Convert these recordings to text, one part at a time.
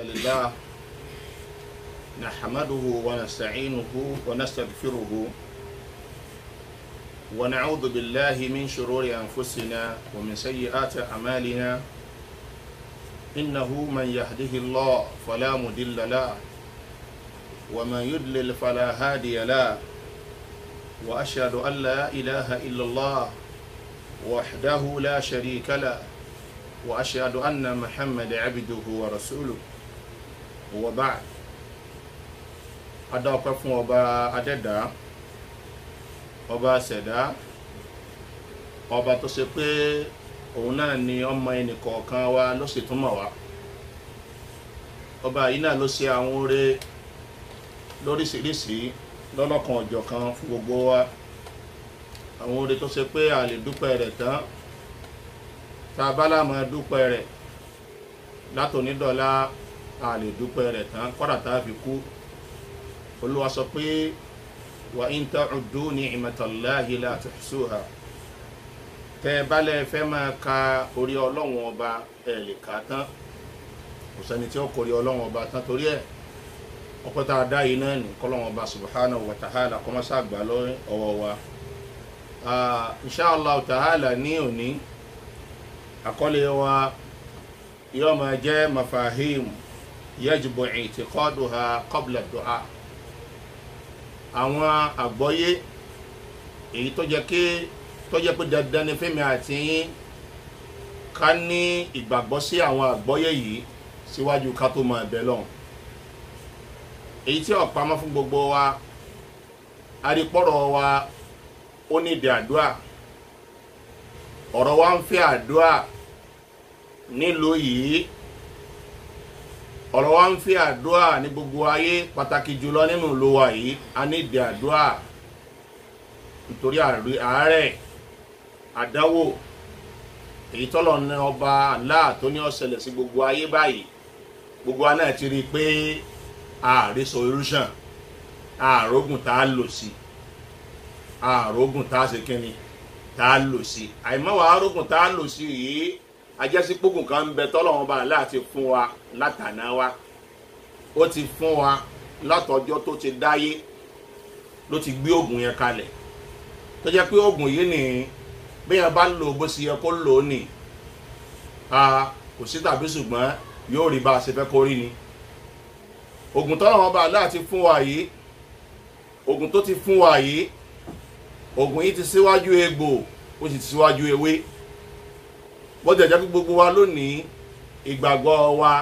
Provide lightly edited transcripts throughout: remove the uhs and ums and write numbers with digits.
لله نحمده ونستعينه ونستغفره ونعوذ بالله من شرور أنفسنا ومن سيئات أعمالنا إنه من يهده الله فلا مضل له ومن يضلل فلا هادي له وأشهد أن لا إله إلا الله وحده لا شريك له وأشهد أن محمد عبده ورسوله وبعد adọ́pẹ́ fún ọba adẹ́dá ọba ṣẹ̀dá ọba tó ṣe pé òun náà ni ọmọ ẹnìkọ̀ọ̀kan wa ló sì túnmọ̀ wá ọba yìí náà ló ṣe àwọn oore lóríṣiríṣi lọ́lọ́kan ọ̀jọ̀kan fún gbogbo wa àwọn oore tó ṣe pé a lè dúpẹ́ rẹ̀ tán tá a bá láàmú dúpẹ́ rẹ̀ látònídọ̀lá a lè dúpẹ́ rẹ̀ tán kọ́dà tá a fi kú Olúwa sọ pé wa in ta'uddu ni'matallahi la tuhsuha tẹ́ bá lè fẹ́ máa ka orí Ọlọ́run ọba ẹ̀ lè kà tán kò sẹ́ni tí ó kórí Ọlọ́run ọba tán torí ẹ̀ ọpẹ́ tá a dá yìí náà ní kọ́lọ́run ọba subhanahu wa ta'ala kó má ṣàgbà lọ́wọ́ wa inshallah ta'ala ní òní àkọlé wa yóò máa jẹ́ mafahim yajibu i'tiqaduha qabla ad-du'a àwọn àgbọ́yé èyí tó jẹ́ pé dandan ni fẹ́mi àti yín ká ní ìgbàgbọ́ sí àwọn àgbọ́yé yìí síwájú ká tó máa bẹ̀ lọ́hùn èyí tí ó pamọ́ fún gbogbo wa arípọ̀rọ̀ wa ó ní ìdí àdúà ọ̀rọ̀ wa ń fẹ́ àdúà nílùú yìí ọ̀rọ̀ wa ń fẹ́ àdúà ní gbogbo ayé pàtàkì jùlọ nínú ìlú wa yìí a ní ìdí àdúà nítorí àárẹ̀ àdáwò èyí tọ́lọ̀ ní ọba Allah tó ní ó ṣẹlẹ̀ sí gbogbo ayé báyìí gbogbo wa náà ti rí i pé ààrẹ solution ààrógùn tá a lò sí ààrógùn tá a ṣe kínni tá a lò sí àìmọ́wàá ààrógùn tá a lò sí yìí ajẹ́sí pógùn kan ń bẹ tọ́lọ́run ọba Allah ti fún wa látàná wa ó ti fún wa látọjọ́ tó ti dáyé ló ti gbé ògùn yẹn kalẹ̀ tó jẹ́ pé ògùn yìí ni bẹ́yàn bá lò bó ṣe yẹ kó lò ó nì kò sí tàbí ṣùgbọ́n yóò rí bá a ṣe fẹ́ kó rí ni ògùn tọ́lọ́run ọba Allah ti fún wa yìí ògùn tó ti fún wa yìí ògùn yìí ti síwájú egbò ó sì ti síwájú ewé bọ́dẹ̀ jẹ́ pé gbogbo wa lónìí ìgbàgbọ́ wa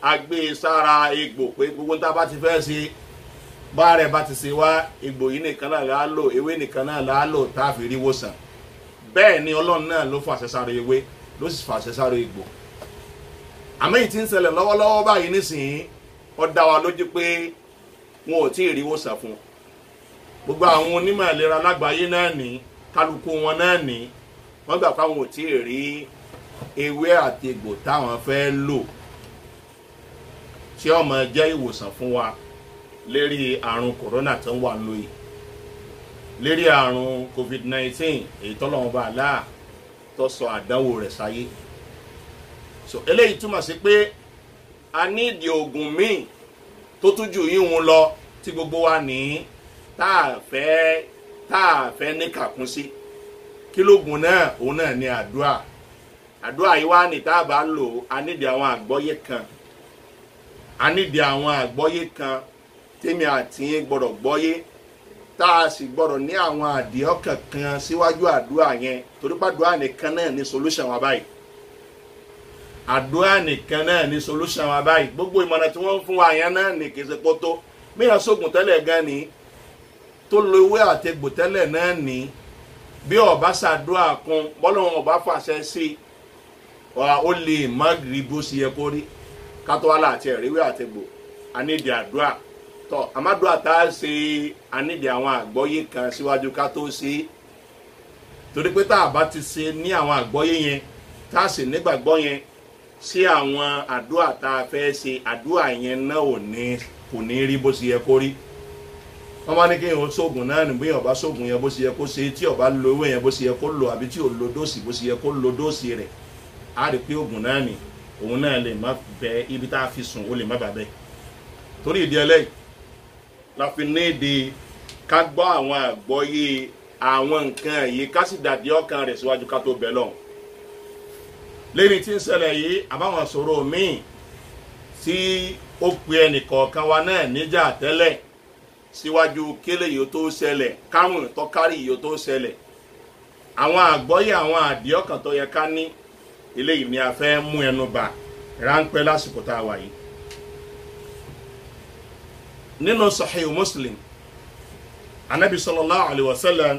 a gbé sára egbò pé gbogbo tá a bá ti fẹ́ ṣe bá rẹ̀ bá ti ṣe wá egbò yìí nìkan náà là á lò ewé nìkan náà là á lò tá a fi rí wòsàn bẹ́ẹ̀ ni Ọlọ́run náà ló fàṣẹ sára ewé ló sì fàṣẹ sára egbò àmọ́ èyí tí ń ṣẹlẹ̀ lọ́wọ́lọ́wọ́ báyìí nísìnyí ó dá wa lójú pé wọn ò tí ì rí wòsàn fún gbogbo àwọn onímọ̀ ìlera lágbàáyé náà ní kálukú wọn náà ní wọ́n gbà fáwọn ò tí ì rí ewé àti egbò táwọn fẹ́ lò tí ó máa jẹ́ ìwòsàn fún wa lérí àrùn kòrónà tó ń wà lóyè lérí àrùn covid-19 èyí tọ́lọ́run bá Allah tó sọ àdánwò rẹ̀ sáyé so eléyìí túmọ̀ sí pé a ní ìdí oògùn míì tó tún jù yíhun lọ tí gbogbo wa ní tá a fẹ́ ní kàkún sí kí lóògùn náà òun náà ní àdúrà yìí wá ní tá a bá lò a nídìí àwọn àgbọ́yé kan tèmi àti yín gbọ́dọ̀ gbọ́yé tá a sì gbọ́dọ̀ ní àwọn àdìọ́kàn kan síwájú àdúrà yẹn torí pé àdúrà nìkan náà ní solution wa báyìí àdúrà nìkan náà ní solution wa báyìí gbogbo ìmọ̀ràn tí wọ́n ń fún wa yẹn náà ní kì í ṣe pọ́tó mìíràn sóògùn tẹ́lẹ̀ gan ni tó lo ewé àtegbò tẹ́lẹ̀ náà ní bí ọba ṣàdúrà kún bọ́lọ́run ọba fàṣẹ sí ó lè má rí bó ṣe yẹ kó rí kátó wà láti ẹ̀ríwé àtegbò anídìí àdúrà tọ́ àmàdúrà tá a ṣe anídìí àwọn àgbọ́yé kan síwájú ká tó ṣe torí pé tá a bá ti ṣe ní àwọn àgbọ́yé yẹn tá a sì nígbàgbọ́ yẹn sí àwọn àdúrà tá a fẹ́ ṣe àdúrà yẹn náà kò ní rí bó ṣe yẹ kó rí wọ́n bá ní kí èèyàn sóògùn náà ní bí ọba sóògùn yẹn bó ṣe yẹ kó ṣe tí ọba lo ewé yẹn bó ṣe yẹ kó lo àbí tí ò lo dóòsì bó ṣe yẹ kó lo dóòsì rẹ̀ á rí pé oògùn náà ní òun náà lè má bẹ ibi tá a fi sùn ó lè má bà bẹ́ẹ̀ torí ìdí ẹlẹ́yìí la fi ní èdè ká gbọ́ àwọn àgbọ́yé àwọn nǹkan yìí ká sì dàdí ọkàn rẹ̀ síwájú ká tó bẹ̀ lọ́hùn lẹ́ni tí ń ṣẹlẹ̀ yìí àbáwọn sọ̀rọ̀ míì tí ó pe ẹnìkọ̀ọ̀kan wa náà níjà tẹ́lẹ̀ síwájú kélé yìí tó ṣẹlẹ̀ kárùn tọ́kárì yìí tó ṣẹlẹ̀ àwọn àgbọ́yé àwọn àdìọ́kàn tó yẹ ká ní eléyìí ni a fẹ́ mú ẹnu bà ráńpẹ́ lásìkò tá a wà yìí nínú Sahih Muslim anabi sallallahu alaihi wasallam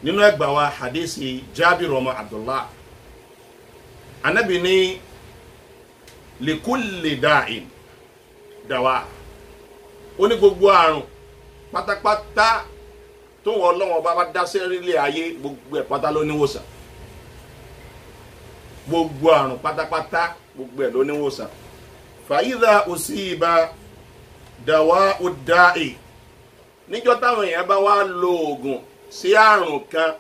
nínú ẹgbàá wa hadisi Jabir ọmọ Abdullah anabi ní likulli da'in dawa ó ní gbogbo àrùn pátápátá tó wọ́n lọ́wọ́ bá dá sẹ́rílẹ̀ ayé gbogbo ẹ̀ pátá ló níwòsàn gbogbo àrùn pátápátá gbogbo ẹ̀ ló níwòsàn fa idha usiba dawa'u da'i níjọ́ táwọn èèyàn bá wá lo oògùn sí àrùn kan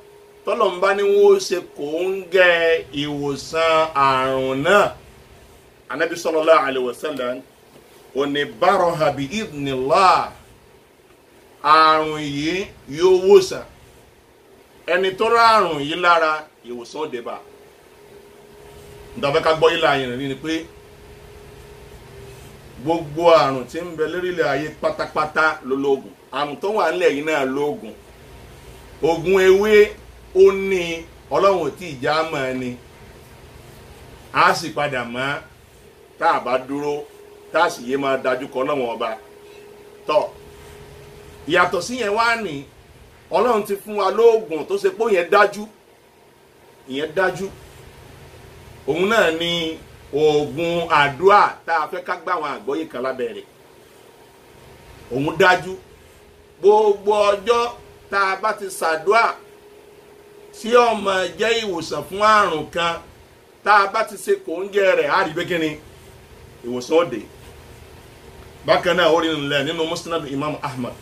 tọ́lọ́mbá ní wọ́n ṣe kò ń gẹ ìwòsàn àrùn náà anabi sallallahu alaihi wasallam oni baraha bi idhnillah àrùn yìí yóò wòsàn ẹni tó rá àrùn yìí lára ìwòsàn òde bá ǹdàbẹ́ ká gbọ́ ilé ayé rẹ̀ ni pé gbogbo àrùn tí ń bẹ lórílẹ̀ ayé pátápátá ló lóògùn àrùn tó wà nílẹ̀ yìí náà lóògùn ògùn ewé ó ní ọlọ́run tí ìjà mọ̀ ẹni á sì padà mọ́ tá a bá dúró tá a sì yé máa dájú kọ ọlọ́run ọba tọ́ ìyàtọ̀ sí yẹn wá ní ọlọ́run ti fún wa lóògùn tó ṣe pé ìyẹn dájú òun náà ni oògùn àdúrà tá a fẹ́ ká gbà àwọn àgbọ́yé kan lábẹ́rẹ̀ òun dájú gbogbo ọjọ́ tá a bá ti ṣàdúrà tí ọmọ jẹ́ ìwòsàn fún àrùn kan tá a bá ti ṣe kòńgẹ́ rẹ̀ á rí pé kíni ìwòsàn òde bákan náà ó rí nílẹ̀ nínú Musnad Imam Ahmad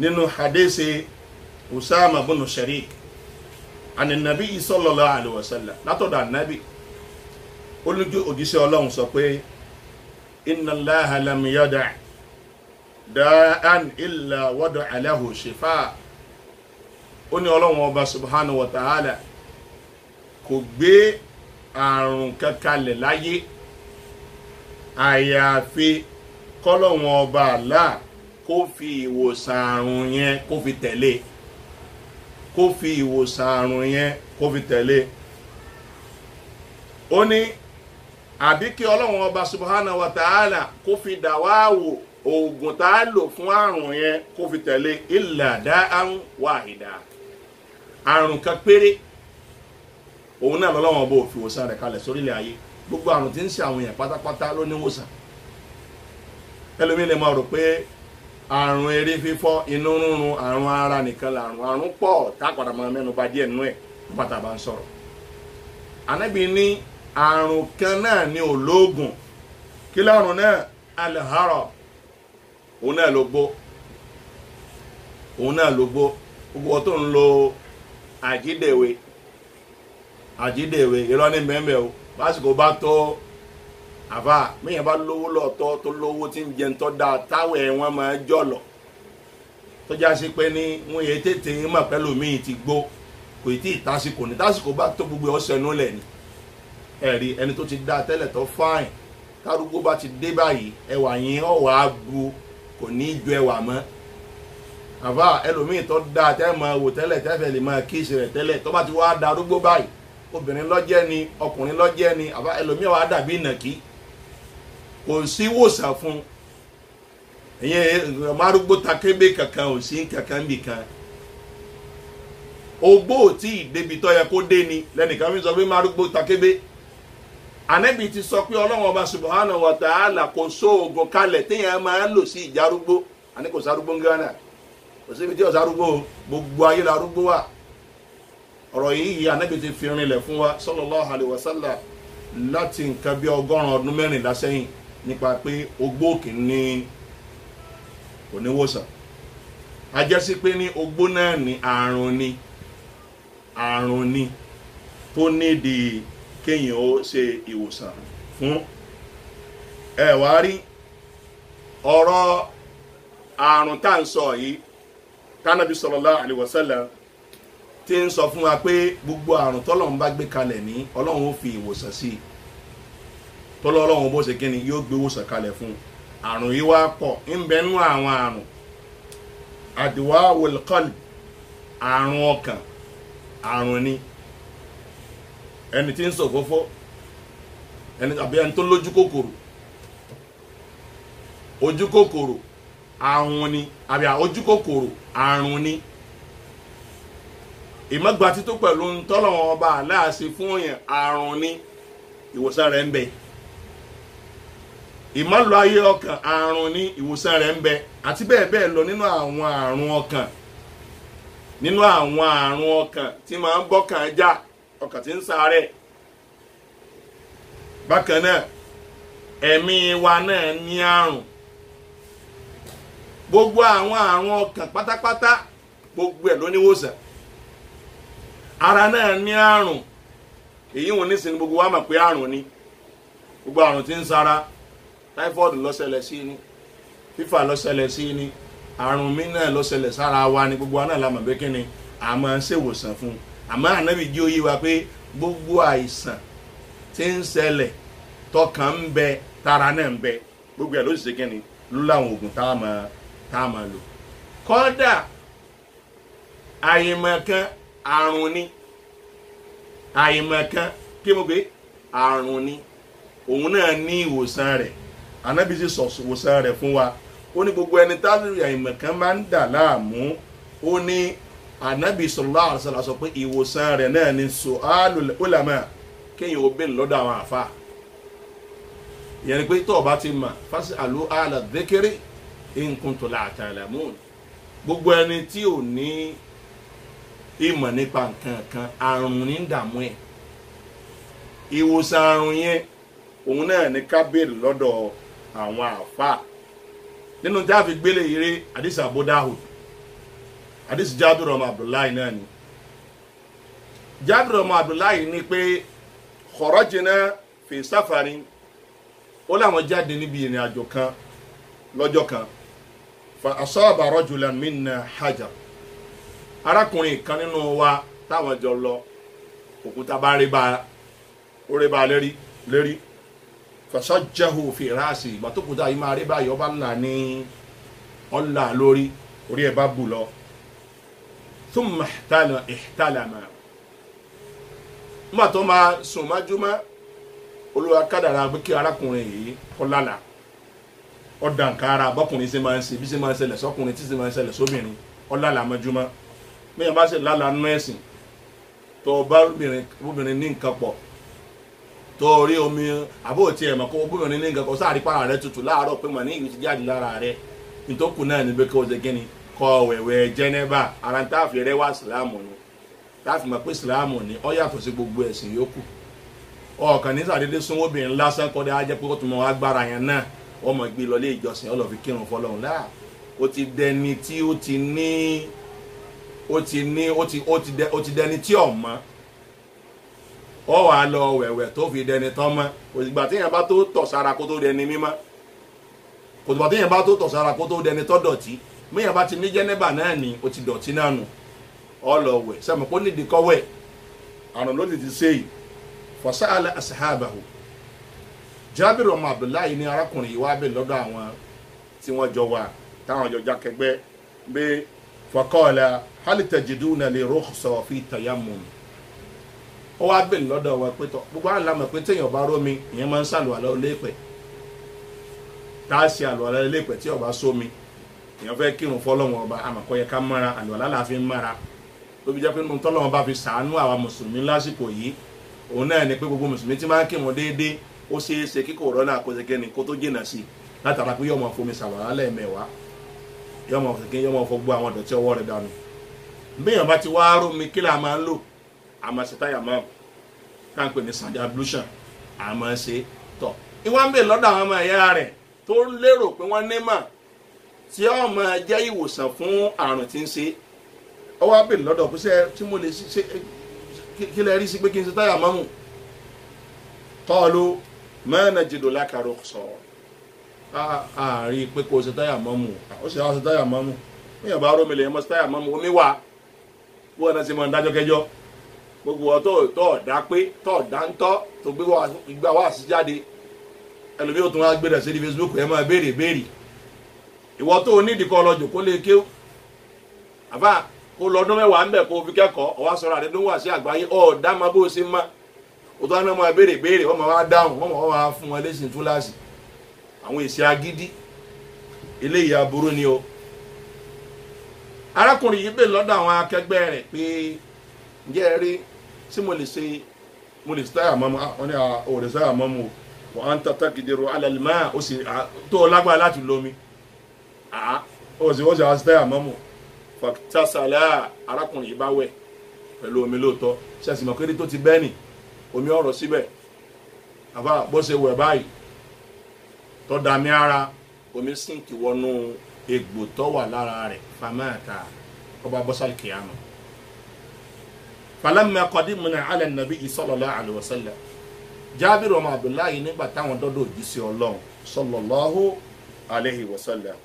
nínú hadisi Usama bin Sharik àni nàbí sallallahu alaihi wasallam látọ̀dọ̀ ànábì olójú òjíṣẹ́ ọlọ́run sọ pé inna Allaha lam yada' da'an illa wada'a lahu shifa ó ní ọlọ́run ọba subhanahu wa ta'ala kò gbé àrùn kankanlẹ̀ láyé àyàfi kọ́lọ́run ọba Allah kó fi ìwòsàn àrùn yẹn kó fi tẹ̀lé kó fi ìwòsàn àrùn yẹn kó fi tẹ̀lé ó ní àbí kí ọlọ́run ọba subhanahu wa ta'ala kó fi dàwáwò oògùn tá a lò fún àrùn yẹn kó fi tẹ̀lé illa da'an wahida àrùn kan péré òun náà lọ́lọ́run ọba ò fi ìwòsàn rẹ̀ kalẹ̀ sórílẹ̀ ayé gbogbo àrùn tí ń ṣe àwọn èèyàn pátápátá ló ní ìwòsàn ẹlòmíì lè máa rò pé àrùn eré fífọ́ inú rúnrún àrùn ara nìkan àrùn pọ̀ tá a padà máa mẹ́nu bà díẹ̀ nínú ẹ̀ pátá bá ń sọ̀rọ̀ Ànábì ní àrùn kan náà ní olóògùn kí lárùn náà alhara òun náà ló gbó gbogbo tó ń lo àjídèwé irọ́ ní mẹ́mẹ́ o lásìkò bá tó àfà míyàn bá lówó lọ́tọ́ tó lówó tí ń jẹun tó dáa táwẹ̀ wọn máa jọ̀lọ̀ tó já sí pé ní wọ́n yẹ tètè ń mọ̀ pẹ́lú míì ti gbó kò tí ì tásìkò ní tásìkò bá tó gbogbo ọ̀sẹ̀ nú lẹ̀ ni ẹ̀rí ẹni tó ti dá tẹ́lẹ̀ tó fáìn kárúgbó bá ti dé báyìí ẹwà yín ọ̀wà á bu kò ní í ju ẹwà mọ́ àfà ẹlòmíì tó dá tẹ́ máa wò tẹ́lẹ̀ tẹ́fẹ̀ lè máa kíìsì rẹ̀ tẹ́lẹ̀ tó bá ti wá darúgbó báyìí obìnrin lọ́jẹ́ ni ọkùnrin lọ́jẹ́ ni àbá ẹlòmíì wà á dàbí ìnàkí kò sí wòsàn fún ìyẹn márùgbó takébé kankan ò sí kankan bì kan ogbó tí ìdébi tó yẹ kó dé ni lẹ́nìkan fi sọ pé márùgbó takébé Ànábì ti sọ pé Ọlọ́run ọba subhanahu wa ta'ala kò sóògùn kalẹ̀ téèyàn máa ń lò sí ìjárúgbó àní kò sárúgbó ń gánà kò síbi tí ọ̀sárúgbó gbogbo ayé larúgbó wà ọ̀rọ̀ yìí Ànábì ti fi rinlẹ̀ fún wa sallallahu alaihi wasallam láti nǹkan bí 100 ọdún 14 sẹ́yìn nípa pé ogbó òkè ní oníwòsàn ajẹ́sí pé ní ogbó náà ní àrùn ni tó nídìí kéèyàn ó ṣe ìwòsàn fún. ẹ wá rí ọ̀rọ̀ àrùn tá à ń sọ yìí tánàbí sallallahu alaihi wasallam tí ń sọ fún wa pé gbogbo àrùn tọ́lọ́run bá gbé kalẹ̀ ní ọlọ́run ó fi ìwòsàn sí i tọ́lọ́run bó ṣe kíni yóò gbé ìwòsàn kalẹ̀ fún àrùn yìí wá pọ̀ ń bẹ nú àwọn àrùn adwa'ul qalb àrùn ọkàn àrùn ni ẹni tí ń sọ fófó ẹni tàbí ẹni tó lójú kòkòrò ojú kòkòrò àrùn ni àbí ojú kòkòrò àrùn ni ìmọ̀gbà títún pẹ̀lú ntọ́lọ́wọ́n ọba aláàṣẹ fún yẹn àrùn ni ìwòsàn rẹ̀ ń bẹ ìmọ̀lọ ayé ọkàn àrùn ni ìwòsàn rẹ̀ ń bẹ àti bẹ́ẹ̀ bẹ́ẹ̀ lọ nínú àwọn àrùn ọkàn tí máa ń bọ́kàn já ọkàn tí ń ṣàárẹ̀ bákan náà ẹ̀mí wa náà ní àrùn gbogbo àwọn àrùn ọkàn pátápátá gbogbo ẹ̀ ló ní ìwòsàn ara náà ní àrùn èyí wọn nísìnyí gbogbo wa mọ̀ pé àrùn ni gbogbo àrùn tí ń ṣara typhoid ló ṣẹlẹ̀ sí ni fífà ló ṣẹlẹ̀ sí ni àrùn mi náà ló ṣẹlẹ̀ sára wa ni gbogbo wa náà la mọ̀ pé kí ni a máa ń ṣèwòsàn fún àmọ́ ànábì jí ó yé wa pé gbogbo àìsàn tí ń ṣẹlẹ̀ tọkàn ń bẹ tara náà ń bẹ gbogbo ẹ̀ ló sì ṣe kí ni ló láwọn oògùn tá a máa lò kódà àyèmọ̀kan àrùn ni àyèmọ̀kan kí mo gbé àrùn ni òun náà ní ìwòsàn rẹ̀ ànábì sì sọ ìwòsàn rẹ̀ fún wa ó ní gbogbo ẹni tábìlì àyèmọ̀kan máa ń dà láàmú ó ní ànábì sallallahu alaihi wasallam sọ pé ìwòsàn rẹ̀ náà ní su'alul ulama kéèyàn ó bèèrè lọ́dọ̀ àwọn àfa ìyẹn ni pé tó o bá ti mọ̀ fas'alu ahla dhikri in kuntum la ta'lamun gbogbo ẹni tí ò ní ìmọ̀ nípa nǹkan kan àrùn ní dààmú ẹ̀ ìwòsàn àrùn yẹn òun náà ní ká béèrè lọ́dọ̀ àwọn àfa nínú tí a fi gbélé eré àdìsí Abu Dawud àdìsí Jabir ọmọ Abdullahi náà ni Jabir ọmọ Abdullahi ní pé kharajna fi safarin ó láwọn jáde níbi ìrìn àjò kan lọ́jọ́ kan fa asaba rajulan minna hajar arákùnrin kan nínú wa táwọn jọ lọ òkúta bá rí bá lérí fasajjahu fi rasi ìgbà tó kúta yìí máa rí báyìí ọba ńlá ní ọ̀là lórí orí ẹ̀ bá bù lọ thumma ihtalama nígbà tó máa sùn májúmọ́ Olúwa kádàrá pé kí arákùnrin yìí kọ́ lálàá ọ̀dà nǹkan ara bọ́kùnrin ṣe máa ń ṣe bí ṣe máa ń ṣẹlẹ̀ sọ́kùnrin tí ṣe máa ń ṣẹlẹ̀ sóbìnrin ọ̀làlà májúmọ́ bẹ́ẹ̀ bá ṣe lálàá nú ẹ̀sìn tó bá obìnrin ní nǹkan pọ̀ tó rí omi àbó tí ẹ̀ mọ̀ kó obìnrin ní nǹkan pọ̀ sáà rí para rẹ̀ tutù láàárọ̀ pé mọ̀ ní ìlú ti jáde lára rẹ̀ nítòkù náà ní pé kí o ṣe kíni kọ́ wẹ̀wẹ̀ jẹ́nẹ́bà ara ń táàfì rẹ̀ wá ìsìláàmù ni táàfì mọ̀ pé ìsìláàmù ni ó yàtọ̀ sí gbogbo ẹ̀sìn yòókù ọ̀kan ní sàdédé súnmọ́ obìnrin lásán kọ́ dé ajẹ́ pé ó tún mọ̀ agbára yẹn náà wọ́n mọ̀ gbé lọ ilé ìjọsìn ó lọ fi kírun fọlọ́run láà ó ti dẹni tí ó ti dẹni tí ọ̀ mọ́ ọ wà á lọ wẹ̀wẹ̀ tó fi dẹni tán mọ́ òsìgbà téèyàn bá tó tọ̀ sára kó tó dẹni mímọ́ òsìgbà téèyàn bá tó tọ̀ sára kó tó dẹni tọ́ dọ̀tí méèyàn bá ti ní jẹ́nẹ́bà náà ni ó ti dọ̀tí náà nù ọ lọ wẹ̀ sẹ́mi kó nídìí kọ́ wẹ̀ àrùn ló ti ṣe yìí fasa'ala ashabahu Jabir ọmọ Abdullahi ní arákùnrin yìí wá bẹ̀ lọ́dọ̀ àwọn tí wọ́n jọ wà táwọn jọ jákẹgbẹ́ pé faqala hal tajiduna li rukhsa fi tayammum ó wá bẹ̀ lọ́dọ̀ wọn pé tọ́ gbogbo àwọn làmọ̀ pé téèyàn bá rómi ìyẹn máa ń ṣàlùwàlá lépẹ̀ tá a ṣe àlùwàlá lépẹ̀ tí ó bá sómi èèyàn fẹ́ kírun fọlọ́wọn ọba àmọ̀kọ́ yẹ ká mọ́ra àlùwàlá la fi ń mọ́ra ló fi jẹ́ pé nínú tọ́lọ́wọn bá fi sàánú àwa mùsùlùmí lásìkò yìí òun náà ni pé gbogbo mùsùlùmí tí máa ń kírun déédéé ó ṣeé ṣe kíkó rọ́nà àkóṣekẹ́ni kó tó jìnnà sí i látara pé yọmọ fomi sàwárà lẹ́ẹ̀mẹ́wàá yọmọ fọ gbọ́ àwọn ìdọ̀tí ọwọ́ rẹ̀ dànù béèyàn bá ti wá rómi kí là máa ń lò àmọ́ ṣe táyà máa ká ń pè ní sand ablution àmọ́ ṣe tọ̀ ìwọ́n ń bè lọ́dọ̀ àwọn ọmọ ẹ̀yà rẹ̀ tó lérò pé wọ́n ní mà tí ó máa jẹ́ ìwòsàn fún àrùn tí ń ṣe ó wá bè lọ́dọ̀ pé ṣé tí mo lè ṣe kí lè rí sí pé kí n ṣe táyà máa mú qalu ma najidu laka rukhsa àárí pé kò ṣe táyà mọ́mù ó sì wá ṣe táyà mọ́mù níyàn bá rómi lè mọ́ ṣe táyà mọ́mù omi wà wọ́n náà sì mọ́ dájọ́ kẹjọ́ gbogbo ọ̀tọ̀ tó ọ̀dá pé tó ọ̀dá ń tọ́ tó gbé wá sí jáde ẹlòmíì ó tún wá gbé rẹ̀ sí Facebook ẹ máa béèrè ìwọ tó nídìí kọ́ lọ jòkó lè kéw àbá kó lọ́dún mẹ́wàá ń bẹ̀ kó fi kẹ́kọ̀ọ́ ọwá sọ̀rọ̀ àdé ló wà sí àgbáyé ọ̀dá máa bó ṣe má ó tó wá máa béèrè wọ́n máa wá dáhùn wọ́n máa wá fún wọn lẹ́sìn túláàsì àwọn èsì agídí eléyìí aburú ni o. arákùnrin yìí bè lọ́dọ̀ àwọn akẹgbẹ́ rẹ̀ pé ǹjẹ́ ẹ rí tí mo lè ṣe táyà mọ́mú wọ́n ní òòrè táyà mọ́mú wọ́n á ń tata kìdìrò alẹ́lẹ́mọ́ ó sì tó lágbára láti lómi ó sì wá sí táyà mọ́mú fàtàsálà arákùnrin yìí bá wẹ̀ pẹ̀lú omi lóòótọ́ ṣẹ́sì mọ̀ kéde tó ti bẹ́ẹ̀ nì omi ọ̀rọ̀ síbẹ̀ àbá bó ṣe wẹ̀ báyìí tó dàmí ara omi sínkì wọnú egbò tó wà lára rẹ̀ famata ọba bọ́sálì kìámù. falamma qadimna ala nabi sallallahu alaihi wasallam Jábìrù ọmọ Abdullahi nígbà táwọn dọ́dọ̀ òjíṣẹ́ Ọlọ́run sallallahu alaihi wasallam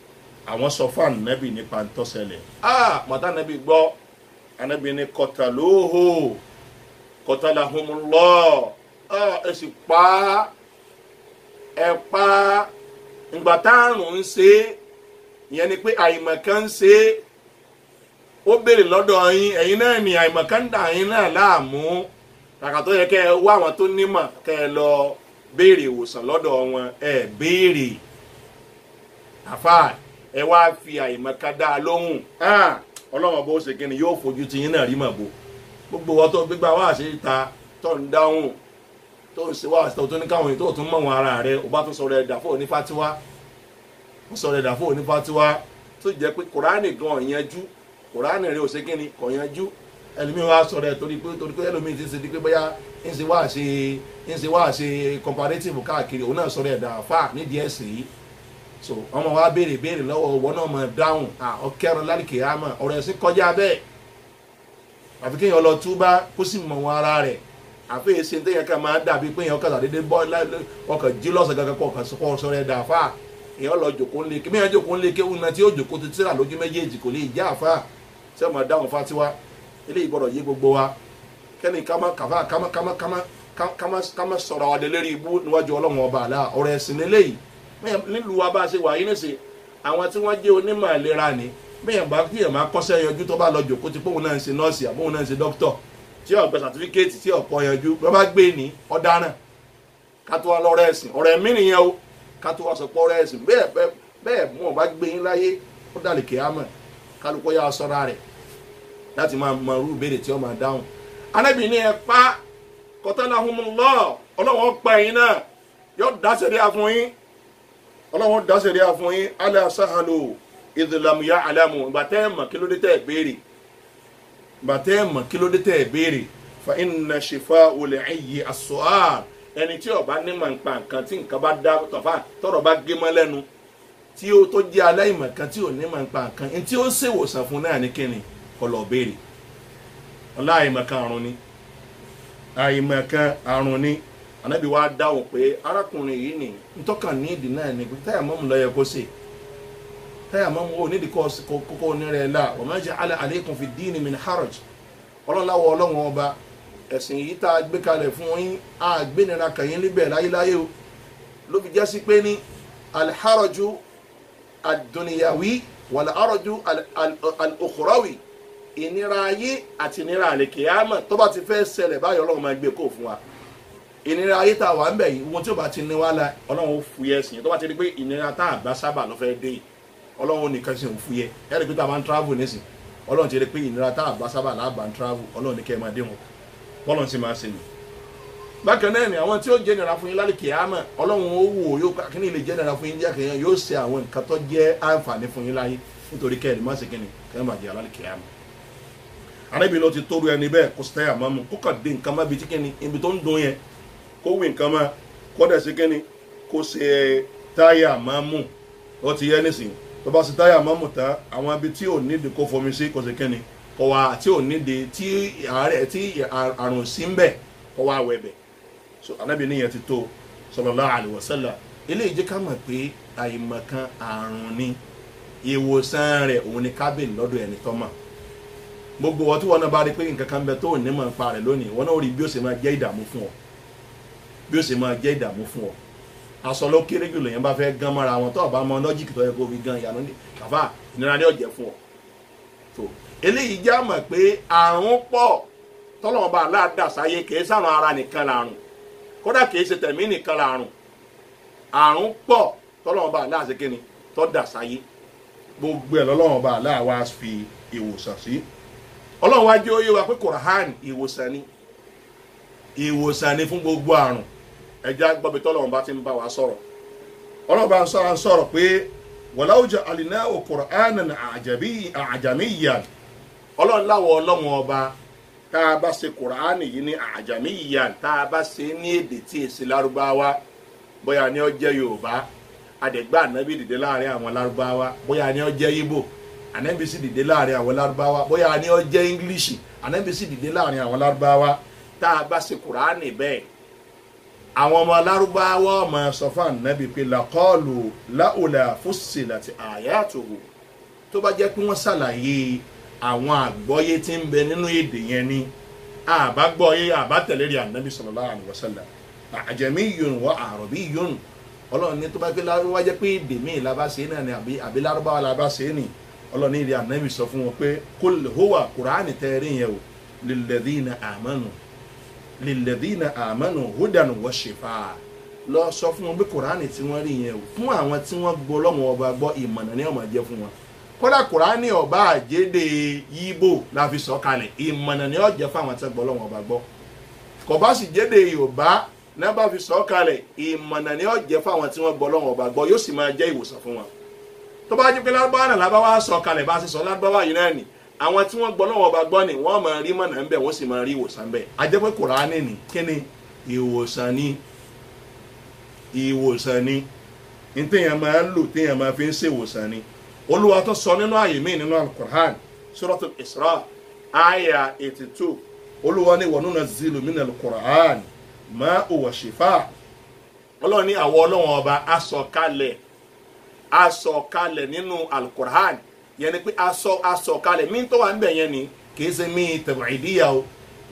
àwọn sọ fún ànábì nípa ń tọ́sẹ̀lẹ̀ mọ̀tá ànábì gbọ́ ànábì ní qatalahumullah ẹ sì pa ìgbà táàrùn ń ṣe ìyẹn ni pé àìmọ̀kan ń ṣe ó béèrè lọ́dọ̀ yín ẹ̀yin náà ni àìmọ̀kan ń dà yín náà láàmú kàkà tó yẹ kẹ́ ẹ wá àwọn tó nímọ̀ kẹ́ ẹ lọ béèrè ìwòsàn lọ́dọ̀ wọn ẹ béèrè àfáà ẹ wá fi àìmọ̀kan dá a lóhùn ọlọ́run bó ṣe kí ni yóò fojú ti yín náà rí mọ̀ bó gbogbo wọn tó gbégbá wá sí ta tó ń dáhùn tó ń ṣe wá sí tó ní káwọn èyí tó tún mọ̀ wọn ara rẹ ò bá tún sọ̀rọ̀ ẹ̀dà fún onífàtíwá tó jẹ́ pé kùránì gan ọ̀yanjú kùránì rẹ ò ṣe kí ni kò yanjú ẹlòmíì wá sọ̀rọ̀ ẹ̀ torí pé ẹlòmíì ti ṣe di pé bóyá ń ṣe wá ṣe comparative káàkiri òun náà sọ̀rọ̀ ẹ̀dà fà nídìí ẹ̀sìn yìí so ọmọ wa béèrè lọ́wọ́ ọwọ́ náà mọ̀ dáhùn ọkẹrin lálìkè àmọ́ ọ̀rọ̀ ẹ̀sìn kọjá bẹ́ẹ̀ àfi kéèyàn lọ túbá kó sì mọ̀ wọn ara rẹ̀ àfi èsì téèyàn kan máa dàbí pé èèyàn kàtà dédé bọ́ ọkàn jí lọ́sàn gangan kọ̀ sọ̀rọ̀ ẹ̀dà àfà èèyàn lọ jòkó ńlẹ̀ kí mẹ́yàn jòkó ńlẹ̀ kéwù náà tí ó jòkó ti tíra lójú méjèèjì kò lè jẹ́ àfà tí ó máa dáhùn fatiwa eléyìí gbọ́dọ̀ yé gbogbo wa kẹ́ni ká má sọ̀rọ̀ wa lérí ibú níwájú ọlọ́run ọba àlá ọ̀rọ̀ ẹ̀sìn eléyìí nílùú wa bá ṣe wà yín níṣe àwọn tí wọ́n jẹ́ onímọ̀ ìlera ni bẹ́ẹ̀ bá kí ẹ̀ máa kọ́ṣẹ́ yanjú tó bá lọ jòkó tí póun náà ń ṣe nọ́ọ̀sì àbóun náà ń ṣe dókítọ̀ tí ọ̀gbẹ́ sàtífíkẹ́ẹ̀tì tí ọ̀pọ̀ yanjú bá bá gbé ní ọ̀daràn ká tó wá lọ́rọ̀ ẹ̀sìn ọ̀rọ̀ ẹ̀mí nìyẹn o ká tó wá sọ pé ọ̀rọ̀ ẹ̀sìn bẹ́ẹ̀ mú ọba gbé yín láyé ó dàlẹ̀ kíámà kálukọ́ yá sọ́ra rẹ̀ láti máa mọ irú ìbéèrè tí ó máa dáhùn. Ànábì ní ẹ pa qatalahumullah ọlọ́wọ́n pa ẹ̀yin náà yóò dáṣẹ̀rí àfún yín ọlọ́wọ́n dáṣẹ̀rí àfún yín ala sahalu idh lam ya'lamu ìgbà tẹ́ ẹ̀ mọ̀ kí ló dé tẹ́ ẹ̀ béèrè fa inna shifa'ul 'ayyi as-su'al ẹni tí ó bá ní mọ̀ nípa nǹkan tí nǹkan bá dá tọ̀rọ̀ bá gé mọ́ lẹ́nu tí ó tó jẹ́ aláìmọ̀ kan tí ò ní mọ̀ nípa nǹkan ẹni tí ó ṣèwòsàn fún náà ní kíni kọlọ̀ béèrè aláìmọ̀kan àrùn ni Ànábì wa dáhùn pé arákùnrin yìí ni ntọ́kàn ní ìdí náà ni pé táyà mọ́mù ló yẹ kó ṣe táyà mọ́mù ó nídìí kókó onírẹ̀ la wa ma ja'ala alaykum fi ddini min haraj ọlọ́láwọ̀ ọlọ́wọ̀n ọba ẹ̀sìn yìí tá a gbé kalẹ̀ fún yín a gbénira kàyín líbẹ̀ láyéláyé o ló fi jásí pé ní alharaju ad-dunyawi wal haraju al-ukhrawi ìnira ayé àti ìnira àlèkèámà tó bá ti fẹ́ ṣẹlẹ̀ báyọ̀ ọlọ́run máa gbé kó fún wa ìnira ayé tá a wà ń bẹ̀ yìí wọn tí ó bá ti ní wá la ọlọ́run ó fúyẹ́ sí i tó bá ti rí pé ìnira tá a bá sábà ló fẹ́ dé yìí ọlọ́run nìkan sì ń fúyẹ́ ẹ̀rí pé tá a máa ń travel nísìn ọlọ́run ti rí pé ìnira tá a bá sábà láàbà ń travel ọlọ́run ní kẹ́ ẹ máa dé wọn ọlọ́run sì máa ṣe nì. bákan náà ni àwọn tí ó jẹ́ ìnira fún yín lálèkèámà ọlọ́run ó wò yóò kíní lè jẹ́ ìnira fún yín jẹ́ kẹ́yìn yóò ṣe àwọn nǹkan tó jẹ́ àǹfààní fún yín láyé nítorí kẹ́ẹ̀dì má ṣe kíní kẹ́ẹ̀ máa jẹ́ lálèkèámà. Ànábì ló ti tóru ẹni bẹ́ẹ̀ kó sẹ́yà máa mú kó kàn dé nǹkan má bi tí kíni ibi tó ń dún yẹn kó wí nǹkan má kó dẹ̀ sí kíni kó ṣe táyà máa mú ó ti yẹ nísìnyí tó bá ṣe táyà máa mú tán àwọn ibi tí ò nídìí kó fomi sí kó ṣe kíni kó wá tí ò nídìí tí àárẹ̀ tí àrùn sí ń bẹ̀ kó wá wẹ̀ bẹ̀ so anabi níyẹn ti tó sallallahu alaihi wasallam. eléyìí jẹ́ ká mọ̀ pé àìmọ̀kan àrùn ni ìwòsàn rẹ̀ òun ni kábìlì lọ́dọ̀ ẹni tó mọ̀. gbogbo wọn tí wọn náà bá rí pé nǹkan kan bẹ tó ní mọ̀ nípa rẹ̀ lónìí wọn náà rí bí ó ṣe máa jẹ́ ìdààmú fún ọ bí ó ṣe máa jẹ́ ìdààmú fún ọ. aṣọ ló kéré jù lèyàn bá fẹ́ gán mọ́ra wọn tó ọba mọ lọ́jìkì tó yẹ kó fi gan ìyànà ní kàfà ìnira ní ọ̀jẹ̀ fún ọ. tó eléyìí já mọ̀ pé àrùn pọ̀ tọ́lọ́wọ́n bá aláàdá sáyé kìí sàrùn ara nìkan làrùn kódà kìí ṣe tẹ̀mí nìkan làrùn àrùn pọ̀ tọ́lọ́wọ́n bá aláàṣẹ kíni tọ́ dà sáyé gbogbo ẹ̀ lọ́lọ́wọ́n bá aláàwá fi ìwòsàn sí. ọlọ́run wá jẹ́ ó yé wa pé Kùránì ìwòsàn ni fún gbogbo àrùn. ẹja gbọ́bi tọ́lọ́run bá ti ń bá wa sọ̀rọ̀ ọlọ́run bá ń sọ̀rọ̀ pé walau ja'alnahu Qur'anan a'jamiyyan ọlọ́run láwọ̀ ọlọ́run ọba tá a bá ṣe Kùránì yìí ní a'jamiyyan tá a bá ṣe ní èdè tí èsì lárúbáwá bóyá ní ó jẹ́ Yorùbá àdẹ̀gbà ànábì dìde láàrin àwọn lárúbáwá bóyá ní ó jẹ́ Ìgbò ànábì sì dìde láàrin àwọn lárúbáwá bóyá ní ó jẹ́ English ànábì sì dìde láàrin àwọn lárúbáwá tá a bá ṣe Kùránì bẹ́ẹ̀ àwọn ọmọ lárúbáwá ọmọ sọ fún ànábì pé laqalu laula fussilat ayatuhu tó bá jẹ́ pé wọ́n ṣàlàyé àwọn àgbọ́yé tí ń bẹ nínú èdè yẹn ni àbágbọ́yé àbátẹ̀lérí ànábì sallallahu alaihi wasallam a'jamiyyun wa arabiyyun ọlọ́run ní tó bá gbé lárúbáwá jẹ́ pé èdè míì la bá ṣe náà ni àbí lárúbáwá la bá ṣe ni ọlọ́run ní ìrìn ànábì sọ fún wọn pé kul huwa Kùránì tẹ́rí yẹn o lilladhina amanu hudan wa shifa lọ sọ fún wọn pé Kùránì tí wọ́n rí yẹn o fún àwọn tí wọ́n gbọ́ lọ́wọ́ ọba gbọ́ ìmọ̀nà ní ó máa jẹ́ fún wọn kódà Kùránì ọba àjẹdè Yíbò la fi sọ kalẹ̀ ìmọ̀nà ní ó jẹ́ fún àwọn tí wọ́n gbọ́ lọ́wọ́ ọba gbọ́ kò bá sì jẹ́dè Yorùbá náà bá fi sọ kalẹ̀ ìmọ̀nà ní ó jẹ́ fún àwọn tí wọ́n gbọ́ lọ́wọ́ ọba gbọ́ yóò sì máa jẹ́ ìwòsàn fún wọn tó bá jẹ́ pé lárúbáwá náà lábáwá sọ kalẹ̀ bá sì sọ lárúbáwá yìí náà nì àwọn tí wọ́n gbọ́ lọ́wọ́ ọba gbọ́ ni wọ́n máa rí mọ̀nà ń bẹ̀ wọ́n sì máa rí ìwòsàn bẹ̀ a jẹ́ pé Kùránì ni kíni ìwòsàn ni ní téèyàn máa ń lò téèyàn máa fi ń ṣe ìwòsàn ni Olúwa tó sọ nínú àyè míì nínú Al-Qur'an Suratul Isra àyà 82 Olúwa ní wa nunazzilu minal Qur'an ma huwa shifa Ọlọ́run ní àwọ Ọlọ́run ọba asọ̀kalẹ̀ nínú Al-Qur'an yẹn ni pé asọ̀kalẹ̀ mí tó wà ń bẹ̀ yẹn ni kìí ṣe mí tab'idiyya o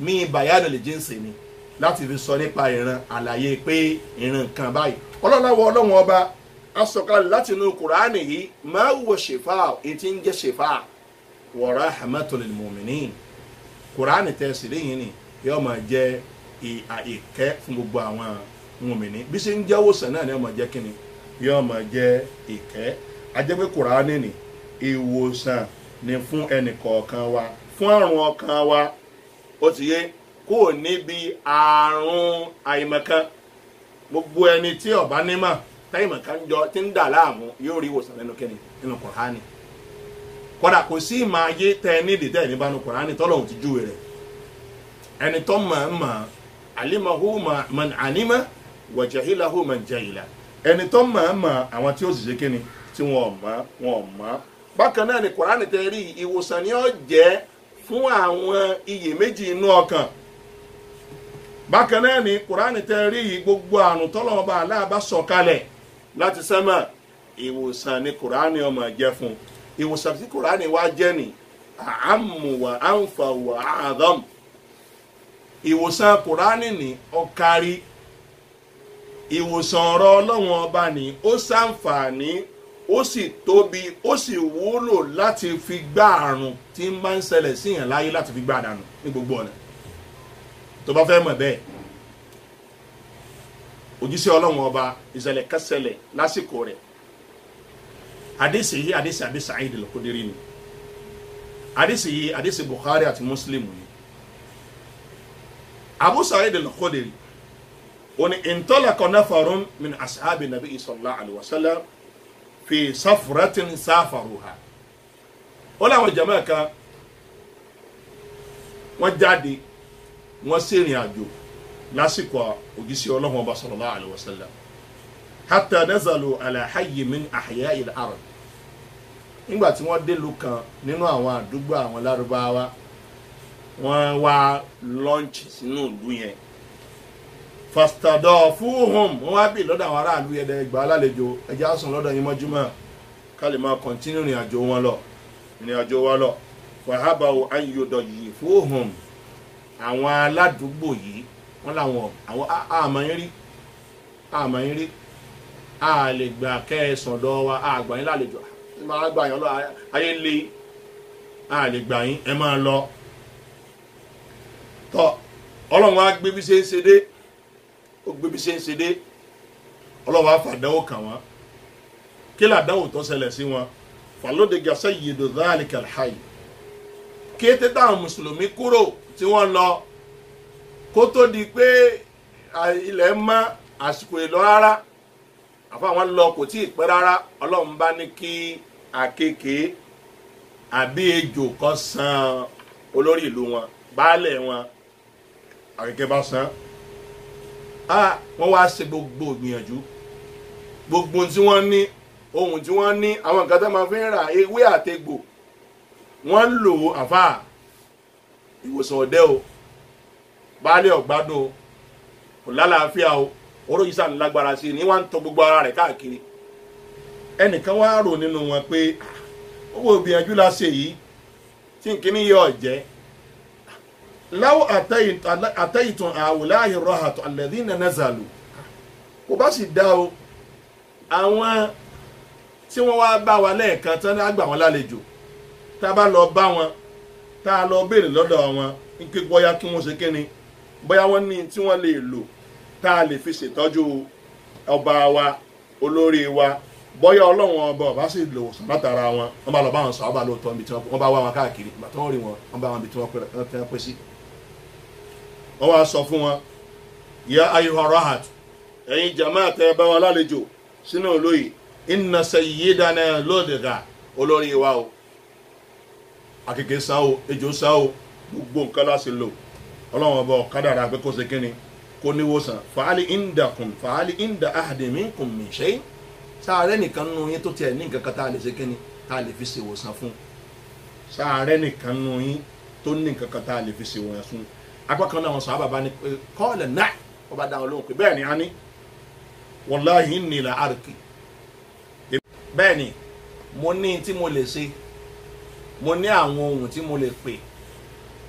mí bayanul jinsi ni láti fi sọ nípa ìran àlàyé pé ìran kan báyìí Ọlọ́run ọba asọ̀kalẹ̀ láti inú Kùránì yìí ma huwa shifa ètí ń jẹ́ shifa wa rahmatul lil mu'minin Kùránì tẹ̀sí lẹ́yìn ni yóò máa jẹ́ ìkẹ́ fún gbogbo àwọn mùmínì bí ṣe ń jẹ́ wòsàn náà ni yóò máa jẹ́ kíni yóò máa jẹ́ ìkẹ́ ajẹ́pẹ́ Kùránì ni ìwòsàn ni fún ẹnì kọ̀ọ̀kan wa fún àrùn ọkàn wa ó ti yé kó níbi àrùn àìmọ̀kan gbogbo ẹni tí ó bá nímọ̀ táìmọ̀kan jọ tí ń dà láàmú yóò rí ìwòsàn nínú kíni nínú Kùránì kódà kò sí ìmọ̀ ayé tẹ nídìí tẹ̀ ní bánu Kùránì tọ́lọ́hun ti júwe rẹ̀ ẹni tó mọ̀ alimahu man alima wa jahilahu man jahila ẹni tó mọ̀ àwọn tí ó sì ṣe kíni tí wọ́n mọ̀ bákan náà ni Kùránì tẹ́ rí ìwòsàn ni ó jẹ́ fún àwọn iyèméjì inú ọkàn bákan náà ni Kùránì tẹ́ rí gbogbo àrùn tọ́lọ́run bá aláàbá sọ̀kalẹ̀ láti sánmà ìwòsàn ni Kùránì ó máa jẹ́ fún ìwòsàn tí Kùránì wá jẹ́ ni àmù wà àǹfà wà àdám ìwòsàn Kùránì ni ó kárí ìwòsàn ọ̀rọ̀ Ọlọ́run ọba ni ó ṣàǹfààní ó sì tóbi ó sì wúlò láti fi gbá àrùn tí ń bá ń ṣẹlẹ̀ síyàn láyé láti fi gbá dànù ní gbogbo ọ̀nà tó bá fẹ́ mọ̀ bẹ́ẹ̀ òjíṣẹ́ Ọlọ́run ọba ìṣẹ̀lẹ̀ kan ṣẹlẹ̀ lásìkò rẹ̀ àdìsí yìí àdìsí Abi Sa'id al-Khudri ni àdìsí yìí àdìsí Bukhari àti Muslim ni Abu Sa'id al-Khudri ó ní intalaqa nafarun min ashabi nabi sallallahu alaihi wasallam fi safratin safaruha ó láwọn jàmáà kan wọ́n jáde wọ́n sì rìn àjò lásìkò òjíṣẹ́ Ọlọ́run ọba sallallahu alaihi wasallam hatta nazalu ala hayy min ahya'il ard nígbà tí wọ́n dé ìlú kan nínú àwọn àdúgbò àwọn Lárúbáwá wọ́n wá lunch sínú ìlú yẹn fastadafuhum wọ́n wá bí lọ́dọ̀ àwọn aráàlú ẹ̀dẹ̀ ìgbà alálejò ẹjẹ́ àsùn lọ́dọ̀ yín mọ́júmọ́ ká lè máa kọ̀ntínú ìrìn àjò wa lọ wàhábàwò ayọ̀dọ̀ yìí fóhùn àwọn aládùúgbò yìí wọ́n làwọn àwọn àmọ̀yìn rí a lè gbà kẹ́ẹ̀sán lọ wa àgbà yín lálejò máa gbà yín lọ ayé lé a lè gbà yín ẹ máa lọ tọ́ ọlọ́run á gbé bí ṣe ń ṣe dé ó gbé bí ṣe ń ṣe dé ọlọ́run á fàdánwò kàn wọ́n kí làdánwò tó ṣẹlẹ̀ sí wọn fàlódégà sayyidu dhalika alhayy kété táwọn mùsùlùmí kúrò tí wọ́n lọ kó tó di pé ilẹ̀ mọ́ àsìkò ìlọ rárá àfáwọn lọ kò tí ì pẹ́ rárá ọlọ́run bá ní kí àkekèé àbí ejò kó san olórí ìlú wọn baálẹ̀ wọn àkekèé bá san wọ́n wá ṣe gbogbo ìgbìyànjú gbogbo tí wọ́n ní ohun tí wọ́n ní àwọn nǹkan tó máa fi ń ra ewé àtegbò wọ́n lò àfà ìwòsàn ọ̀dẹ́ o baálẹ̀ ọ̀gbádùn o kò lálàáfíà o oró yìí sàn lágbára sí ni wọ́n ń tọ gbogbo ara rẹ̀ káàkiri ẹnìkan wá rò nínú wọn pé owó ìgbìyànjú la ṣe yìí tí nkíní yọ ọ̀jẹ́ láwọ́ àtẹ́yìntàn àwòláyé rọ́hàtọ̀ alladhina nazalu kò bá sì dá o àwọn tí wọ́n wá bá wa lẹ́ẹ̀kan tán ní àgbà wọn lálejò tá a bá lọ bá wọn tá a lọ béèrè lọ́dọ̀ wọn ní pé bóyá kí wọ́n ṣe kíni bóyá wọ́n ní tí wọ́n lè lò tá a lè fi ṣètọ́jú ọba wa olórí wa bóyá ọlọ́run ọba sì lò sàn látara wọn wọ́n bá lọ bá wọn sọ ọba lóòótọ́ níbi tí wọ́n bá wá wọn káàkiri ìgbà tí wọ́n rí wọn wọ́n bá wọn bí tí wọ́n pẹ́ sí. wọ́n wá sọ fún wọn ya ayyuha rahat ẹ̀yin jama tẹ́ bá wọn lálejò sínú olóyè inna sayyidana lódìgà olórí wa o àkekèé sá o ejò sá o gbogbo nǹkan láti lò ọlọ́run ọba ọ̀kadàrà pé kó ṣe kíni kó níwòsàn fàálì inda ahadin minkum min shay sáàrẹ́ nìkan nù yín tó tiẹ̀ ní nǹkan kan tá a lè ṣe kíni tá a lè fi ṣèwòsàn fún sáàrẹ́ nìkan nù yín tó ní nǹkan kan tá a lè fi ṣèwòsàn fún apá kan náà wọn sọ àbàbá ni pé kọ́ọ̀lẹ̀ náà wọ́n bá dáhùn lóhùn pé bẹ́ẹ̀ ni a ní wallahi inni la arki bẹ́ẹ̀ ni mo ní tí mo lè ṣe mo ní àwọn ohun tí mo lè pè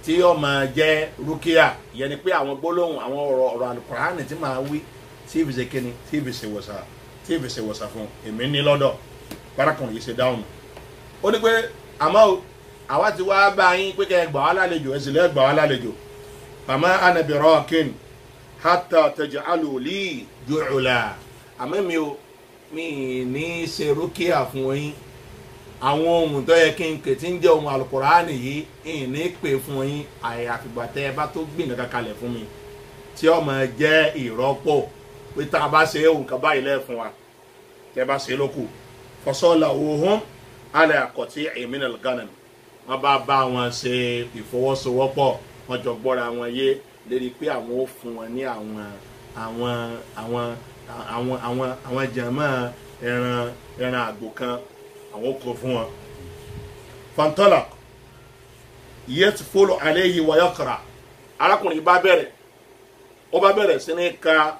tí ó máa jẹ́ rúkìá ìyẹn ni pé àwọn gbólóhùn àwọn ọ̀rọ̀ Al-Qur'ani tí máa wí tí ìfi ṣe kíni tí ìfi ṣe wòsàn fún èmi ní lọ́dọ̀ párákùnrin yìí ṣe dáhùn ó ní pé àmọ́ àwa ti wá bá yín pé kẹ́ ẹ gbà wá lálejò ẹ sì lẹ́ gbà wá lálejò fama ana birakin hatta taj'alu li ju'la àmọ́ mi ní ṣe rúkìá fún yín àwọn ohun tó yẹ kí n kè tí ń jẹ́ ohun Al-Qur'ani yìí ìní pè fún yín àyàfìgbà tẹ́ ẹ bá tó gbìn kankan kalẹ̀ fún mi tí ó máa jẹ́ ìrọ́pò pé tá a bá ṣe ohun kan báyìí lẹ́ẹ̀fún wa tẹ́ ẹ bá ṣe lókù fasalawuhum ala qati'in min al-ghanam wọ́n bá wọn ṣe ìfọwọ́sowọ́pọ̀ wọ́n jọ gbọ́ra wọn yé lérí pé àwọn ó fún wọn ní àwọn jàmá ẹran àgbò kan àwọn kò fún wọn. fantola yẹt fọlọ alayhi wa yaqra arákùnrin bá bẹ̀rẹ̀ sí ní ka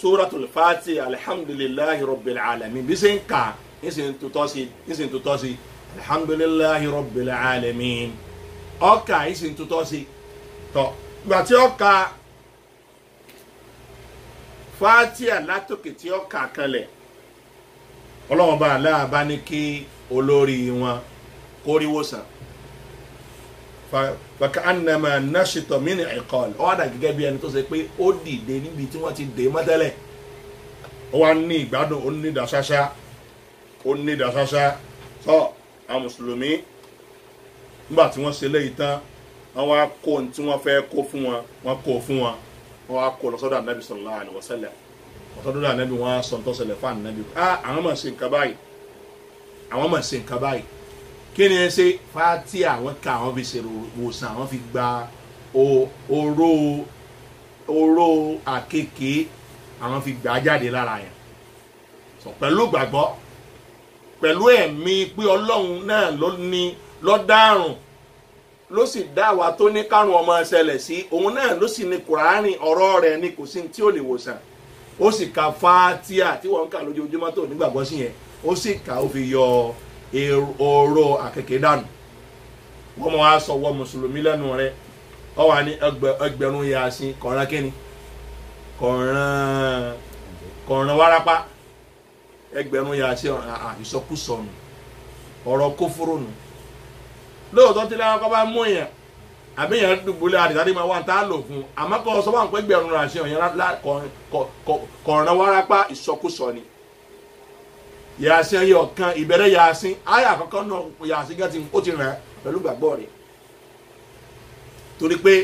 suratul Fatiha alhamdulillahi rabbil alamin bí sẹ́ ń ka ń sì ń tutọ́ sí alhamdulillahi rabbil alamin ọkà ń sì ń tutọ́ sí tọ́ gbà tí ọkà Fatiha látòkè tí ọkà kanlẹ̀ ọlọ́wọ́n bá aláàbá ní kí olórí wọn kóríwó sàn fàkà ànàmà nàṣìtọ̀ mí ní ẹ̀kọ́ ọ̀dà gẹ́gẹ́ bí ẹni tó ṣe pé ó dìde níbi tí wọ́n ti dè mọ́tẹ́lẹ̀ ó wá ní ìgbádùn ó ní ìdàṣáṣá tọ́ àwọn mùsùlùmí nígbà tí wọ́n ṣe léyìí tán wọ́n wá kó ohun tí wọ́n fẹ́ kó fún wọn wọ́n kó fún wọn wọ́n wá kó lọ sọ́dọ̀ Ànábì sallallahu alaihi wasallam ọ̀tọ́dúnrún Ànábì wọn sọ tó ṣẹlẹ̀ fún Ànábì àwọn máa ṣe nǹkan báyìí kí ni ẹ ṣe Fatiha àwọn ká àwọn fi ṣe wòsàn àwọn fi gba oró àkekèé àwọn fi gbà jáde lára yẹn pẹ̀lú gbàgbọ́ pẹ̀lú ẹ̀mí pé Ọlọ́run náà ló dárùn ló sì dá wa tó ní kárùn ọmọ ṣẹlẹ̀ sí, òun náà ló sì ní Kùránì ọ̀rọ̀ rẹ̀ ní kò sí tí ó lè wòsàn. Ó sì ka Fátíà tí wọ́n ń kà lójoojúmọ́ tó nígbàgbọ́ sí yẹn, ó sì kà ó fi yọ oró àkekèé dànù. Wọ́n mọ̀ wá sọ wọ́n mùsùlùmí lẹ́nu rẹ̀, ọ wà ní ẹgbẹ̀rún Yásìn kọ̀ọ̀rán kíni kọ̀ọ̀rán wárápá, ẹgbẹ̀rún Yásìn ìsọkúsọnù ọ̀rọ̀ kófóró nù. Lóòótọ́ tí lẹ́yìn ọkọ̀ bá mú yẹn àbí yẹn dùgbòlẹ̀ àdìsádì máa wà ń tá lò fún un, àmọ́ kọ́ sọ wọn pé ẹgbẹ̀rún Yásìn ọ̀yẹn kọ̀ọ̀rán wárápá ìsọkúsọ ni. Yásìn yẹ ọ̀kan ìbẹ̀rẹ̀ Yásìn ayé àkọ́kọ́ náà Yásìn gẹ́tì ó ti rẹ̀ pẹ̀lú gbàgbọ́ rẹ̀, torí pé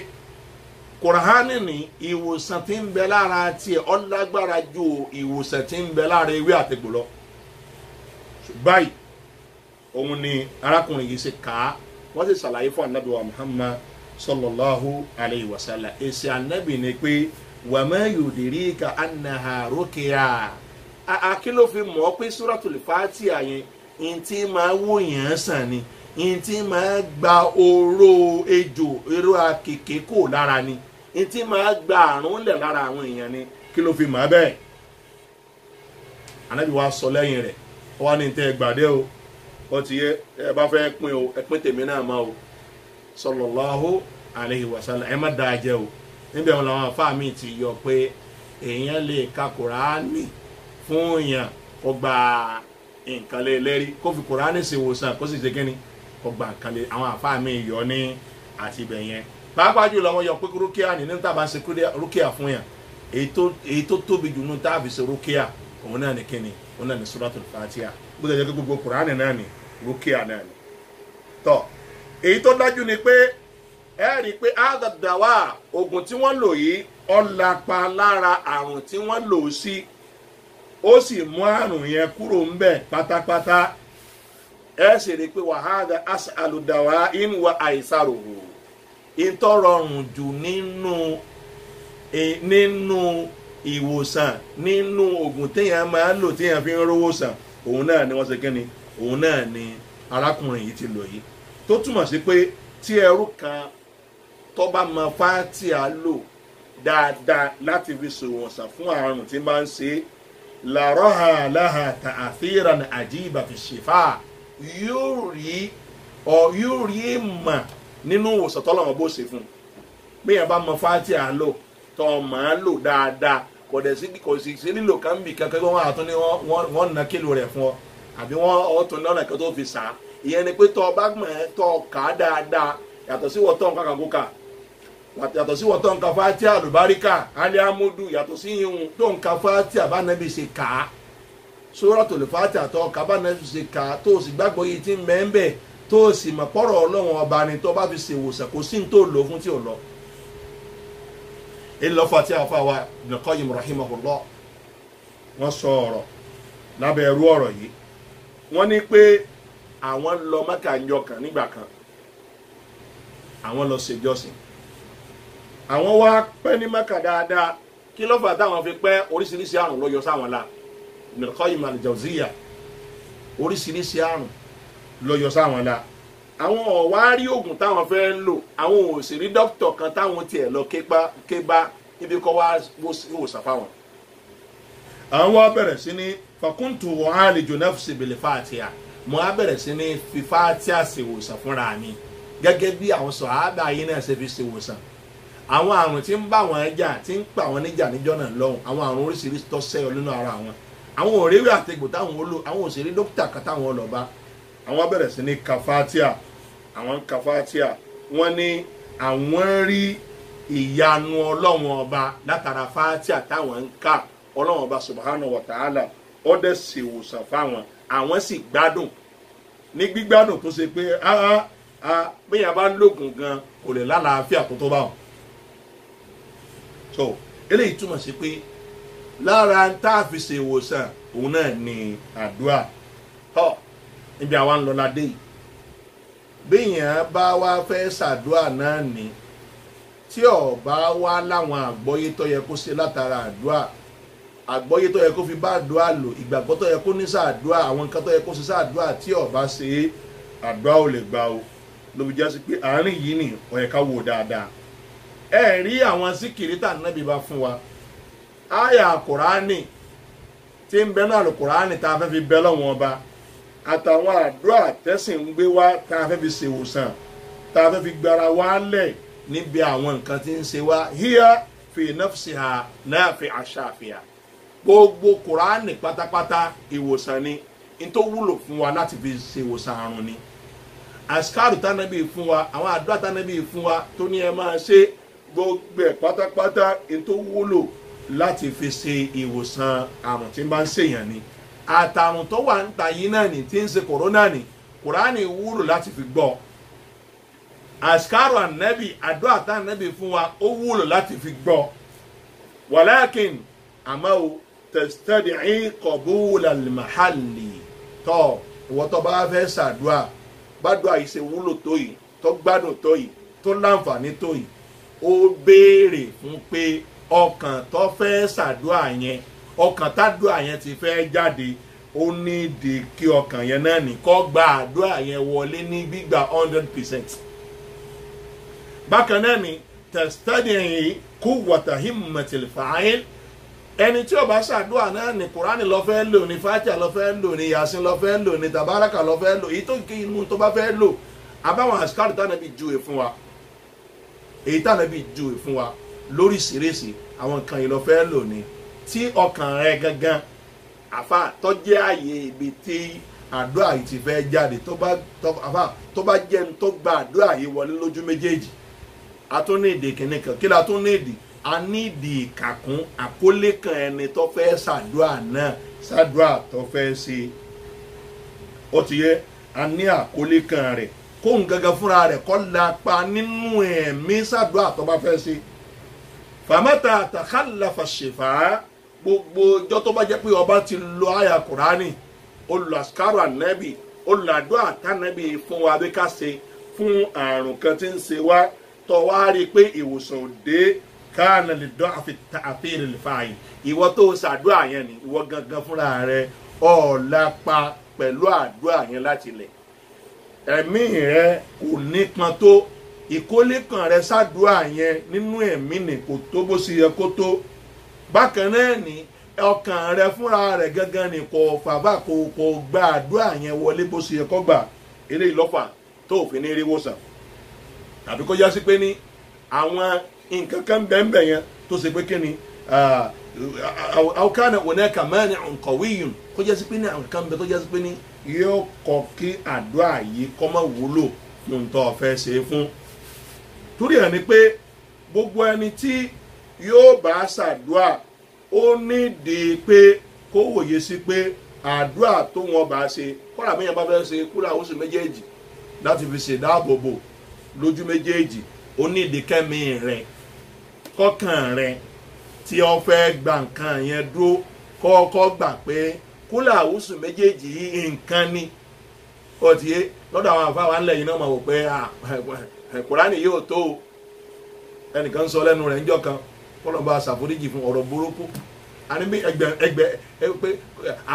Kùránì ní ìwòsàn tí ń bẹ lára tiẹ̀ ó lágbára ju ìwòsàn tí ń bẹ lára ewé àtegbò lọ. Báyìí òun ni arákùnrin yìí ṣe kà á, wọ́n sì ṣàlàyé fún anabi wa Muhammad sallallahu alayhi wa sallam. Èsì anabi ni pé wa ma yudirika annaha ruqya. Kí ló fi mọ̀ pé Suratul Fatiha yẹn ntí máa wò yẹn sàn ni, ntí máa gba oró ejò oró àkekèé kò lára ni, ntí máa gba àrùn lẹ̀ lára àwọn èèyàn ni. Kí ló fi mọ̀ bẹ́ẹ̀? Anabi wa sọ lẹ́yìn rẹ̀, wọ́n ní tẹ́ gbàdé o, ó ti yẹ ẹ bá fẹ́ pín o, ẹ pín tèmi náà mọ́ o sallallahu alayhi wa sallam. Ẹ má dáa jẹ́ o. Níbẹ̀ wọn làwọn afá mi ti yọ pé èèyàn lè ka Kùránì fún èèyàn kó gba nǹkan lé lérí, kó fi Kùránì ṣe ìwòsàn kó sì ṣe kíni kó gba nǹkan lé. Àwọn afá mi yọ ní àti ibẹ̀ yẹn. Pàápàá jùlọ wọn yọ pé rúkìá ní níta bá ń ṣe rúkìá fún yàn, èyí tó tóbi jù nínú tá a fi ṣe rúkìá òun náà ní kíni, òun náà ní Suratul Fatiha. bó ṣe jẹ́ pé gbogbo Kùránì náà ni rúkìá náà ni. tọ́ èyí tó dájú ni pé ẹ rí i pé àdàdàwà oògùn tí wọ́n lò yìí ọ̀làpá lára àrùn tí wọ́n lò sí, ó sì mú àrùn yẹn kúrò ń bẹ̀ pátápátá. ẹ sì rí i pé wàhálà as'aludawa inwa àìsàròhò ìtọ́rọrùn jù nínú ìwòsàn, nínú oògùn téèyàn máa ń lò téèyàn fi ń rówó sàn, òun náà ni wọ́n ṣe kíni, òun náà ni arákùnrin yìí ti lò yìí. tó túmọ̀ sí pé tí ẹrú kan tó bá mọ Fátíà lò dáadáa láti fi ṣèwòsàn fún àrùn tí máa ń ṣe, làrọ́hà láhà ta'athiran àjíìbà fi ṣèfà, yóò rí ìmọ̀ nínú ìwòsàn tọ́lọ́run bó ṣe fún un. bí yẹn bá mọ Fátíà lò tó máa lò dáadáa, kò sì sí nílò kan bì kankan wọn àtún ní wọn nà kílò rẹ̀ fún ọ, àbí wọn ọtún lọ́nà kan tó fi sà á. ìyẹn ni pé tó o bá gbọ̀n ẹ́ tó o kà á dáadáa, yàtọ̀ sí wọ́n tó nǹkan kan kó kà, yàtọ̀ sí wọ́n tó nǹkan Fátíà àlùbáríkà aliamudu, yàtọ̀ sí ihun tó nǹkan Fátíà bá nàbí ṣe kà á, Suratul Fátíà tó kà bá nàbí ṣe kà á, tó o sì gbàgbọ́ yìí ti ń bẹ́ẹ̀ tó o sì mọ̀ pọ̀rọ̀ Ọlọ́run ọba ni tó bá fi ṣèwòsàn, kò sí ní tó lò fún tí ò lọ. ilẹ̀ Fátíà fáwa Ibn Qayyim rahimahullah wọ́n sọ ọ̀rọ̀ lábẹ́ ẹrú ọ̀rọ̀ yìí. wọ́n ní pé àwọn lọ Mẹ́kà ńjọ́ kan nígbà kan, àwọn lọ ṣèjọsìn, àwọn wá pẹ́ ní Mẹ́kà dáadáa. kí ló fà táwọn fi pẹ́? oríṣiríṣi àrùn ló yọ sáwọn la. Ibn Qayyim al-Jawziyya, oríṣiríṣi àrùn ló yọ sáwọn la. àwọn ọ̀wá rí oògùn táwọn fẹ́ lò, àwọn ò sì rí dókítà kan táwọn tiẹ̀ lọ ké bá ibi kọ́ wá wòsàn fáwọn. àwọn wá bẹ̀rẹ̀ sí ní fakuntu u'aliju nafsi bil Fatiha, mo á bẹ̀rẹ̀ sí ní fi Fatiha ṣèwòsàn fúnra mi, gẹ́gẹ́ bí àwọn sàhábà yìí náà ṣe fi ṣèwòsàn. àwọn àrùn tí ń bá wọn jà, tí ń pa wọn níjà níjọ́ náà lọ́hùn, àwọn àrùn oríṣiríṣi tó ṣẹ́yọ nínú ara wọn, àwọn òrèwé àtẹ̀gbò táwọn ó lò, àwọn òṣèré dókítà kan táwọn lọ bá. àwọn bẹ̀rẹ̀ sí ní ka Fatiha, àwọn ka Fatiha, wọ́n ní àwọn rí ìyanu Ọlọ́run ọba látara Fatiha táwọn ń kà. Ọlọ́run ọba subhanahu wa ta'ala ó dẹ̀ ṣèwòsàn fáwọn, àwọn sì gbádùn ní gbígbádùn tó ṣe pé bẹ́yàn bá lóògùn gan kò lè lálàáfíà tó bá wọn. so eléyìí túmọ̀ sí pé lára tá a fi ṣèwòsàn òun náà ni àdúrà. níbi àwa ń lọ ládé yìí, bẹ́yàn bá wá fẹ́ ṣàdúrà náà ní tí ó bá wá láwọn àgbọ́yé tó yẹ kó ṣe látara àdúrà, àgbọ́yé tó yẹ kó fi bá àdúrà lò, ìgbàgbọ́ tó yẹ kó ní sàdúrà, àwọn nǹkan tó yẹ kó ṣe sàdúrà, tí ó bá ṣe àdúrà ò lè gbà o. ló fi jẹ́ sí pé àárín yìí ni ó yẹ ká wò dáadáa. ẹ rí àwọn síkìrì tá Ànábì bá fún wa àyà Kùránì tí ń bẹ náà Kùránì tá a fẹ́ fi bẹ lọ́wọ́n ọba àtàwọn àdúrà tẹ́sìn ń gbé wá tá a fẹ́ fi ṣèwòsàn tá a fẹ́ fi gbára wá lẹ̀ níbi àwọn nǹkan tí ń ṣe wá hiya fi nafsiha nafi'a shafi'a. gbogbo Kùránì pátápátá ìwòsàn ni n tó wúlò fún wa láti fi ṣèwòsàn àrùn ni. àsìkárù tánàbí fún wa àwọn àdúrà tánàbí fún wa tó ní ẹ máa ṣe gbogbo ẹ̀ pátápátá n tó wúlò láti fi ṣe ìwòsàn àrùn tí ń bá ń ṣèyàn ni. àtàrùn tó wà ń ta yìí náà ni tí ń ṣe kòrónà ni Kùránì wúlò láti fi gbọ́. àsìkárù ànábì àdúrà tánàbí fún wa ó wúlò láti fi gbọ́. walakin àmọ́ o tastadi'i qabul al-mahalli tọ́ ìwọ tó bá fẹ́ ṣàdúrà bádùá yìí ṣe wúlò tó yìí tó gbádùn tó yìí tó láǹfààní tó yìí ó béèrè fún pé ọkàn tó fẹ́ ṣàdúrà yẹn ọkàn tádùá yẹn ti fẹ́ jáde ó ní ìdí kí ọkàn yẹn náà ní kó gba àdúrà yẹn wọlé ní gbígbà 100%. bákan náà ni tastadi'i quwwata himmatil fa'il ẹni tí ó bá ṣàdúrà náà ní Kùránì ló fẹ́ lò ní Fátíà ló fẹ́ lò ní Yásìn ló fẹ́ lò ní Tàbárákà ló fẹ́ lò èyí tó kí inú tó bá fẹ́ lò àbáwọn àsìkárù tánàbí júwe fún wa èyí tánàbí júwe fún wa lóríṣiríṣi àwọn nǹkan yìí ló fẹ́ lò ní tí ọkàn rẹ gangan àfa tó jẹ́ àyè ibi tí àdúrà yìí ti fẹ́ jáde tó bá jẹ́ ní tó gba àdúrà yìí wọlé lójú méjèèjì a tún ní èdè kìnnìkan kí la tún ní èdè a ní ìdí ìkàkún àkólé kan ẹni tó fẹ́ ṣàdúrà náà ṣàdúrà tó fẹ́ ṣe ó ti yẹ a ní àkólé kan rẹ̀ kóhun gangan fúnra rẹ̀ kọ́ lápá nínú ẹ̀mí ṣàdúrà tó bá fẹ́ ṣe. fàmátà takhallafa shifa gbogbo ọjọ́ tó bá jẹ́ pé ọba ti lo àyà Kùránì ó lo àsìkárù ànábì ó lo àdúrà tánàbì fún wa bí ká ṣe fún àrùn kan tí ń ṣe wá tó wá rí i pé ìwòsàn òde káàna lè dán àfihàn lè fa yìí ìwọ tó ṣàdúrà yẹn ni ìwọ gangan fúnra rẹ ọ̀làpá pẹ̀lú àdúrà yẹn láti lẹ̀ ẹ̀mí rẹ kò nípọn tó ìkólé kan rẹ ṣàdúrà yẹn nínú ẹ̀mí ni kò tó bó ṣe yẹ kó tó bákan náà ni ọkàn rẹ fúnra rẹ gangan ni kò fàbà kò gba àdúrà yẹn wọlé bó ṣe yẹ kó gbà eléyìí lọ́fà tó òfin ní rí wòsàn tàbí kó jásí pé ní àwọn nǹkan kan bẹ́ẹ̀ yẹn tó ṣe pé kí ni àwòkánà hunaka mani'un qawiyyun kó jásí pé ní àwọn kan bẹ́ẹ̀ tó jásí pé ní yóò kọ kí àdúrà yìí kó má wúlò fún tó fẹ́ ṣe fún. torí ẹ̀ ni pé gbogbo ẹni tí yóò bá ṣàdúrà ó nídìí pé kó wòye sí pé àdúrà tó wọn bá ṣe kọ́ra bí yẹn bá fẹ́ ṣe kúrò àwọn oṣù méjèèjì láti fi ṣe dáàbòbò lójú méjèèjì ó nídìí kẹ́mi rẹ̀ kọ́kàn rẹ̀ tí ó fẹ́ gba nǹkan yẹn dúró kọ́kọ́ gbà pé kúlà àwùsù méjèèjì yìí nǹkan ni ó ti yé lọ́dọ̀ àwọn àfáà ńlẹ̀ yìí náà máa wò pé Kùránì yóò tó o ẹnìkan sọ lẹ́nu rẹ̀ níjọ́ kan kọ́lọ̀ bá ṣàforíjì fún ọ̀rọ̀ burúkú àní bí ẹgbẹ́ pé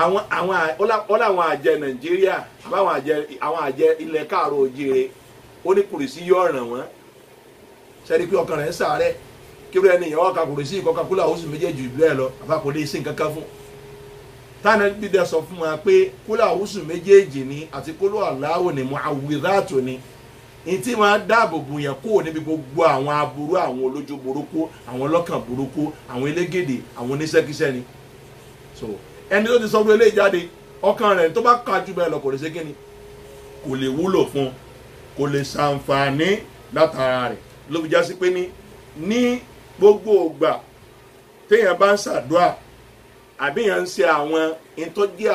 àwọn àjẹ Nàìjíríà àwọn àjẹ ilẹ̀ káàró òjìire ó ní kùrìsí yóò ràn wọ́n sẹ́ni pé ọkàn rẹ̀ ń sàárẹ̀ kí ló ẹni ìyàwó ka kùrìsí Coca-Cola oṣù méjèèjì ìlú ẹ̀ lọ àbá kò lè sí nǹkan kan fún táwọn ẹbí dẹ sọ fún wa pé kólà oṣù méjèèjì ni àti kólà aláwọ̀ ni mu'awwidhatu ni ntí máa dáàbò bò yẹn kó níbi gbogbo àwọn aburú àwọn olójú burúkú àwọn ọlọ́kàn burúkú àwọn elégèdè àwọn oníṣẹ́kíṣẹ́ ni so ẹni tó ti sọ fún eléyìí jáde ọkàn rẹ̀ tó bá kájú bẹ́ẹ̀ lọ kò lè ṣe kíni kò lè wúlò fún kò lè ṣàǹfààní látara rẹ̀ ló fi já sí pé ní gbogbo ìgbà téèyàn bá ń ṣàdúrà àbí yẹn ń ṣe àwọn ìtọ́jú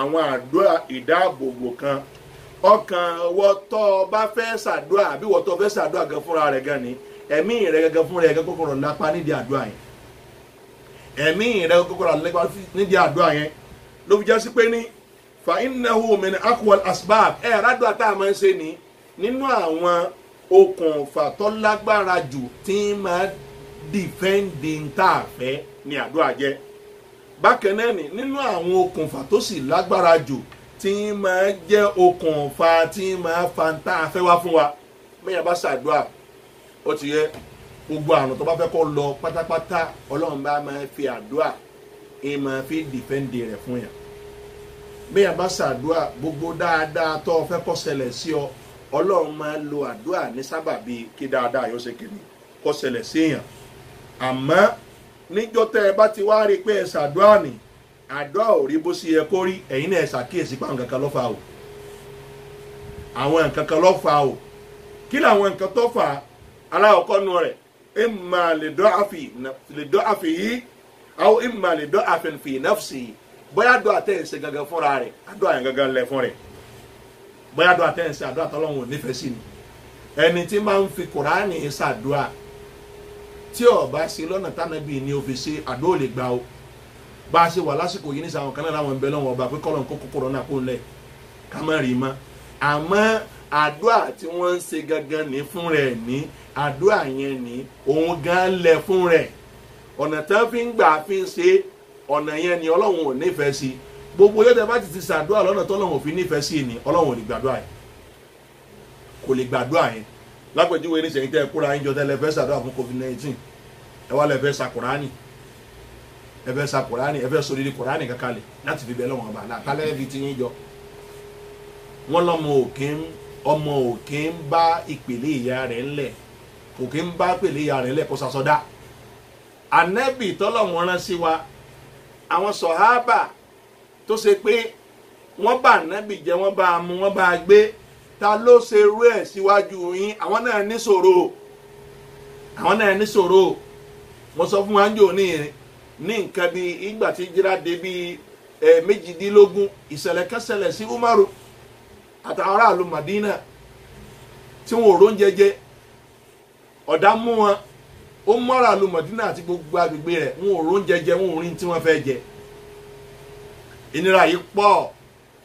àwọn àdúrà ìdáàbòbò kan ọkàn wọ́tọ́ bá fẹ́ ṣàdúrà àbí wọ́tọ́ fẹ́ ṣàdúrà gan fúnra rẹ̀ gan ni ẹ̀mí rẹ̀ gangan fúnra rẹ̀ gan kọ́kọ́rọ̀ lápá nídìí àdúrà yẹn ẹ̀mí rẹ̀ kọ́kọ́rọ̀ lápá nídìí àdúrà yẹn ló fi já sí pé ní fa innahu min aqwal asbab rádùá tá a máa ń ṣe ní nínú àwọn okùnfà tó lágbára jù tí máa dìfẹ́ǹdì ń tà fẹ́ ní àdúrà jẹ́ bákan náà ni nínú àwọn okùnfà tó sì lágbára jù tí máa jẹ́ okùnfà tí máa fa ń tá a fẹ́ wá fún wa bẹ́ẹ̀ bá ṣàdúrà ó ti yẹ gbogbo àrùn tó bá fẹ́ kó lọ pátápátá ọlọ́run bá máa fi àdúrà ẹ máa fi dìfẹ́ǹdì rẹ̀ fún yàn bẹ́ẹ̀ bá ṣàdúrà gbogbo dáadáa tó fẹ́ kó ṣẹlẹ̀ sí ọ ọlọ́run máa lo àdúrà ní sábàbí kí dáadáa yóò ṣe kìíní kó ṣẹlẹ̀ sí yàn àmọ́ níjọ́ tẹ́ ẹ bá ti wá rí pé ẹ ṣàdúrà ní àdúrà ò rí bó ṣe yẹ kó rí ẹ̀yin náà ẹ ṣàkíyèsí pé àwọn nǹkan kan ló fà o àwọn nǹkan kan ló fà o kí làwọn nǹkan tó fà aláwọ̀kọ́ nu rẹ̀ imma lè dọ́ àfi yìí àwọn imma lè dọ́ àfin fi nafsi yìí bóyá àdúrà tẹ́ ẹ̀ ṣe gangan fúnra rẹ̀ àdúrà yẹn gangan lẹ̀ fún rẹ̀ bóyá àdúrà tẹ́ ẹ̀ ṣe àdúrà tọ́lọ́hún ò nífẹ̀ẹ́ sí ni ẹni tí máa ń fi kùránì ṣàdúrà tí ó bá ṣe lọ́nà tánàbí ni ó fi ṣe àdúrà ò lè gbà o bá a ṣe wà lásìkò yìí nísà àwọn kan náà láwọn ń bẹ lọ́wọ́ ọba pé kọ́lọ̀ ń kó kòkòrò náà kó lẹ̀ ká má rí i mọ́ àmọ́ àdúrà tí wọ́n ń ṣe gangan ní fún rẹ̀ ní àdúrà yẹn ní òun gan lẹ̀ fún rẹ̀ ọ̀nà tán fi ń gbà fi ń ṣe ọ̀nà yẹn ni ọlọ́run ò nífẹ̀ẹ́ sí gbogbo yóò tẹ́ bá ti ṣàdúrà lọ́nà tó ọlọ́run ò fi nífẹ̀ẹ́ sí ni ọlọ́run ò lè gbàdúrà yẹn kò lè gbàdúrà yẹn lápèjúwe ní sẹ́yìn tẹ́ ẹ kúra yín jọ tẹ́lẹ̀ fẹ́ ṣàdúrà fún COVID-19 ẹ wá lẹ fẹ́ sa Kùránì ẹ fẹ́ sa Kùránì ẹ fẹ́ sọdí Kùránì kankan lè láti fi bẹ lọ́wọ́ ọba náà kálẹ̀ fi ti yín jọ wọn lọ́mọ òkè ń bá ìpèlè ìyá rẹ̀ ńlẹ̀ òkè ń bá ìpèlè ìyá rẹ̀ ńlẹ̀ kó sasọdá Ànábì tọ́lọ́run rán sí wa àwọn sọ̀hábà tó ṣe pé wọ́n bá Ànábì jẹ wọ́n bá mú wọ́n bá gbé ta ló ṣe rú ẹ̀ síwájú yín àwọn náà ní ṣòro mo sọ fún wa ń jò ní nǹkan bíi ìgbà tí jíra dé bíi méjìdínlógún ìṣẹ̀lẹ̀ kan ṣẹlẹ̀ sí Umaru àtàwọn aráàlú Madina tí wọn ò róúnjẹ jẹ ọ̀dá mú wọn ó mú aráàlú Madina àti gbogbo agbègbè rẹ̀ wọn ò róúnjẹ jẹ wọn ò rí tí wọ́n fẹ́ jẹ ìnira yìí pọ̀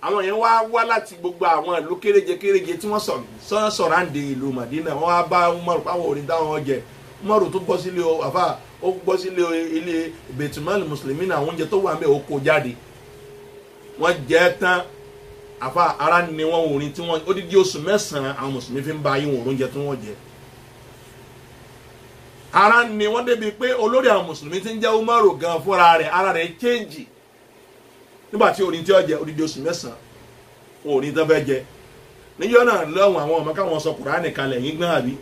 àwọn yẹn wá láti gbogbo àwọn ìlú kéréje tí wọ́n sọ̀rọ̀ àǹdè ìlú Madina wọ́n wá bá Umaru páwọn òní táwọn jẹ Umaru tó bọ́ sílé àfà ó gbọ́ sílé ilé Baitul Muslimin náà àwọn oúnjẹ tó wà ń bẹ̀ ó kó jáde wọ́n jẹ́ tán àfa ara ni wọ́n orin tí wọ́n ó dídí oṣù mẹ́sàn-án àwọn mùsùlùmí fi ń ba ayé wọn oúnjẹ tí wọ́n jẹ ara ni wọ́n débi pé olórí àwọn mùsùlùmí ti ń jẹ́ Umaru gan fúnra rẹ̀ ara rẹ̀ change nígbà tí orin tí ó jẹ ó dídí oṣù mẹ́sàn-án orin tó fẹ́ jẹ níjọ́ náà lọ́wọ́ àwọn ọmọ káwọn sọ Kùránì kalẹ̀ yín gbọ́n àbí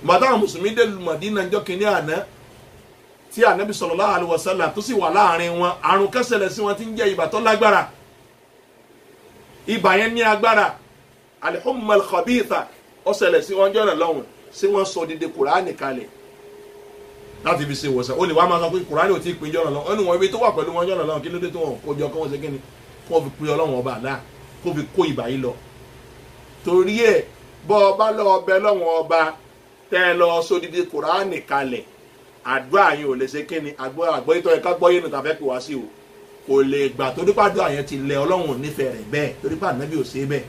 mọ̀tá àwọn mùsùlùmí dé Mádínà ńjọ́ kínní àná tí Ànábì sallallahu alaihi wasallam tó sì wà láàrin wọn àrùn kan ṣẹlẹ̀ sí wọn tí ń jẹ́ ibà tó lágbára ibà yẹn ní agbára al-humma al-khabitha ó ṣẹlẹ̀ sí wọn jọ́nà lọ́hùn sí wọn sọ dídé Kùránì kalẹ̀ láti fi ṣe ìwòsàn ó lè wá máa sọ pé Kùránì ò tí ì pín jọ́nà lọ́hùn ẹnu wọn ibi tó wà pẹ̀lú wọn jọ́nà lọ́hùn kí ló dé tó wọn kó jọ kó wọn ṣe kí ni kó fi pín Ọlọ́hun ọba àlá kó fi kó ibà yìí lọ torí ẹ̀ bọ́ ọba lọ́wọ́ bẹ lọ́wọ́ ọba tẹ́ ẹ lọ sódìdí Kùránì kalẹ̀ àdúrà yẹn ò lè ṣe kí ni àgbọ̀ ìtọ́ ẹ̀ka gbọ́ yẹn tàbí pè wá sí o kò lè gbà torí pé àdúrà yẹn ti lẹ Ọlọ́run nífẹ̀ẹ́ rẹ̀ bẹ́ẹ̀ torí pé Ànábì ò ṣe é bẹ́ẹ̀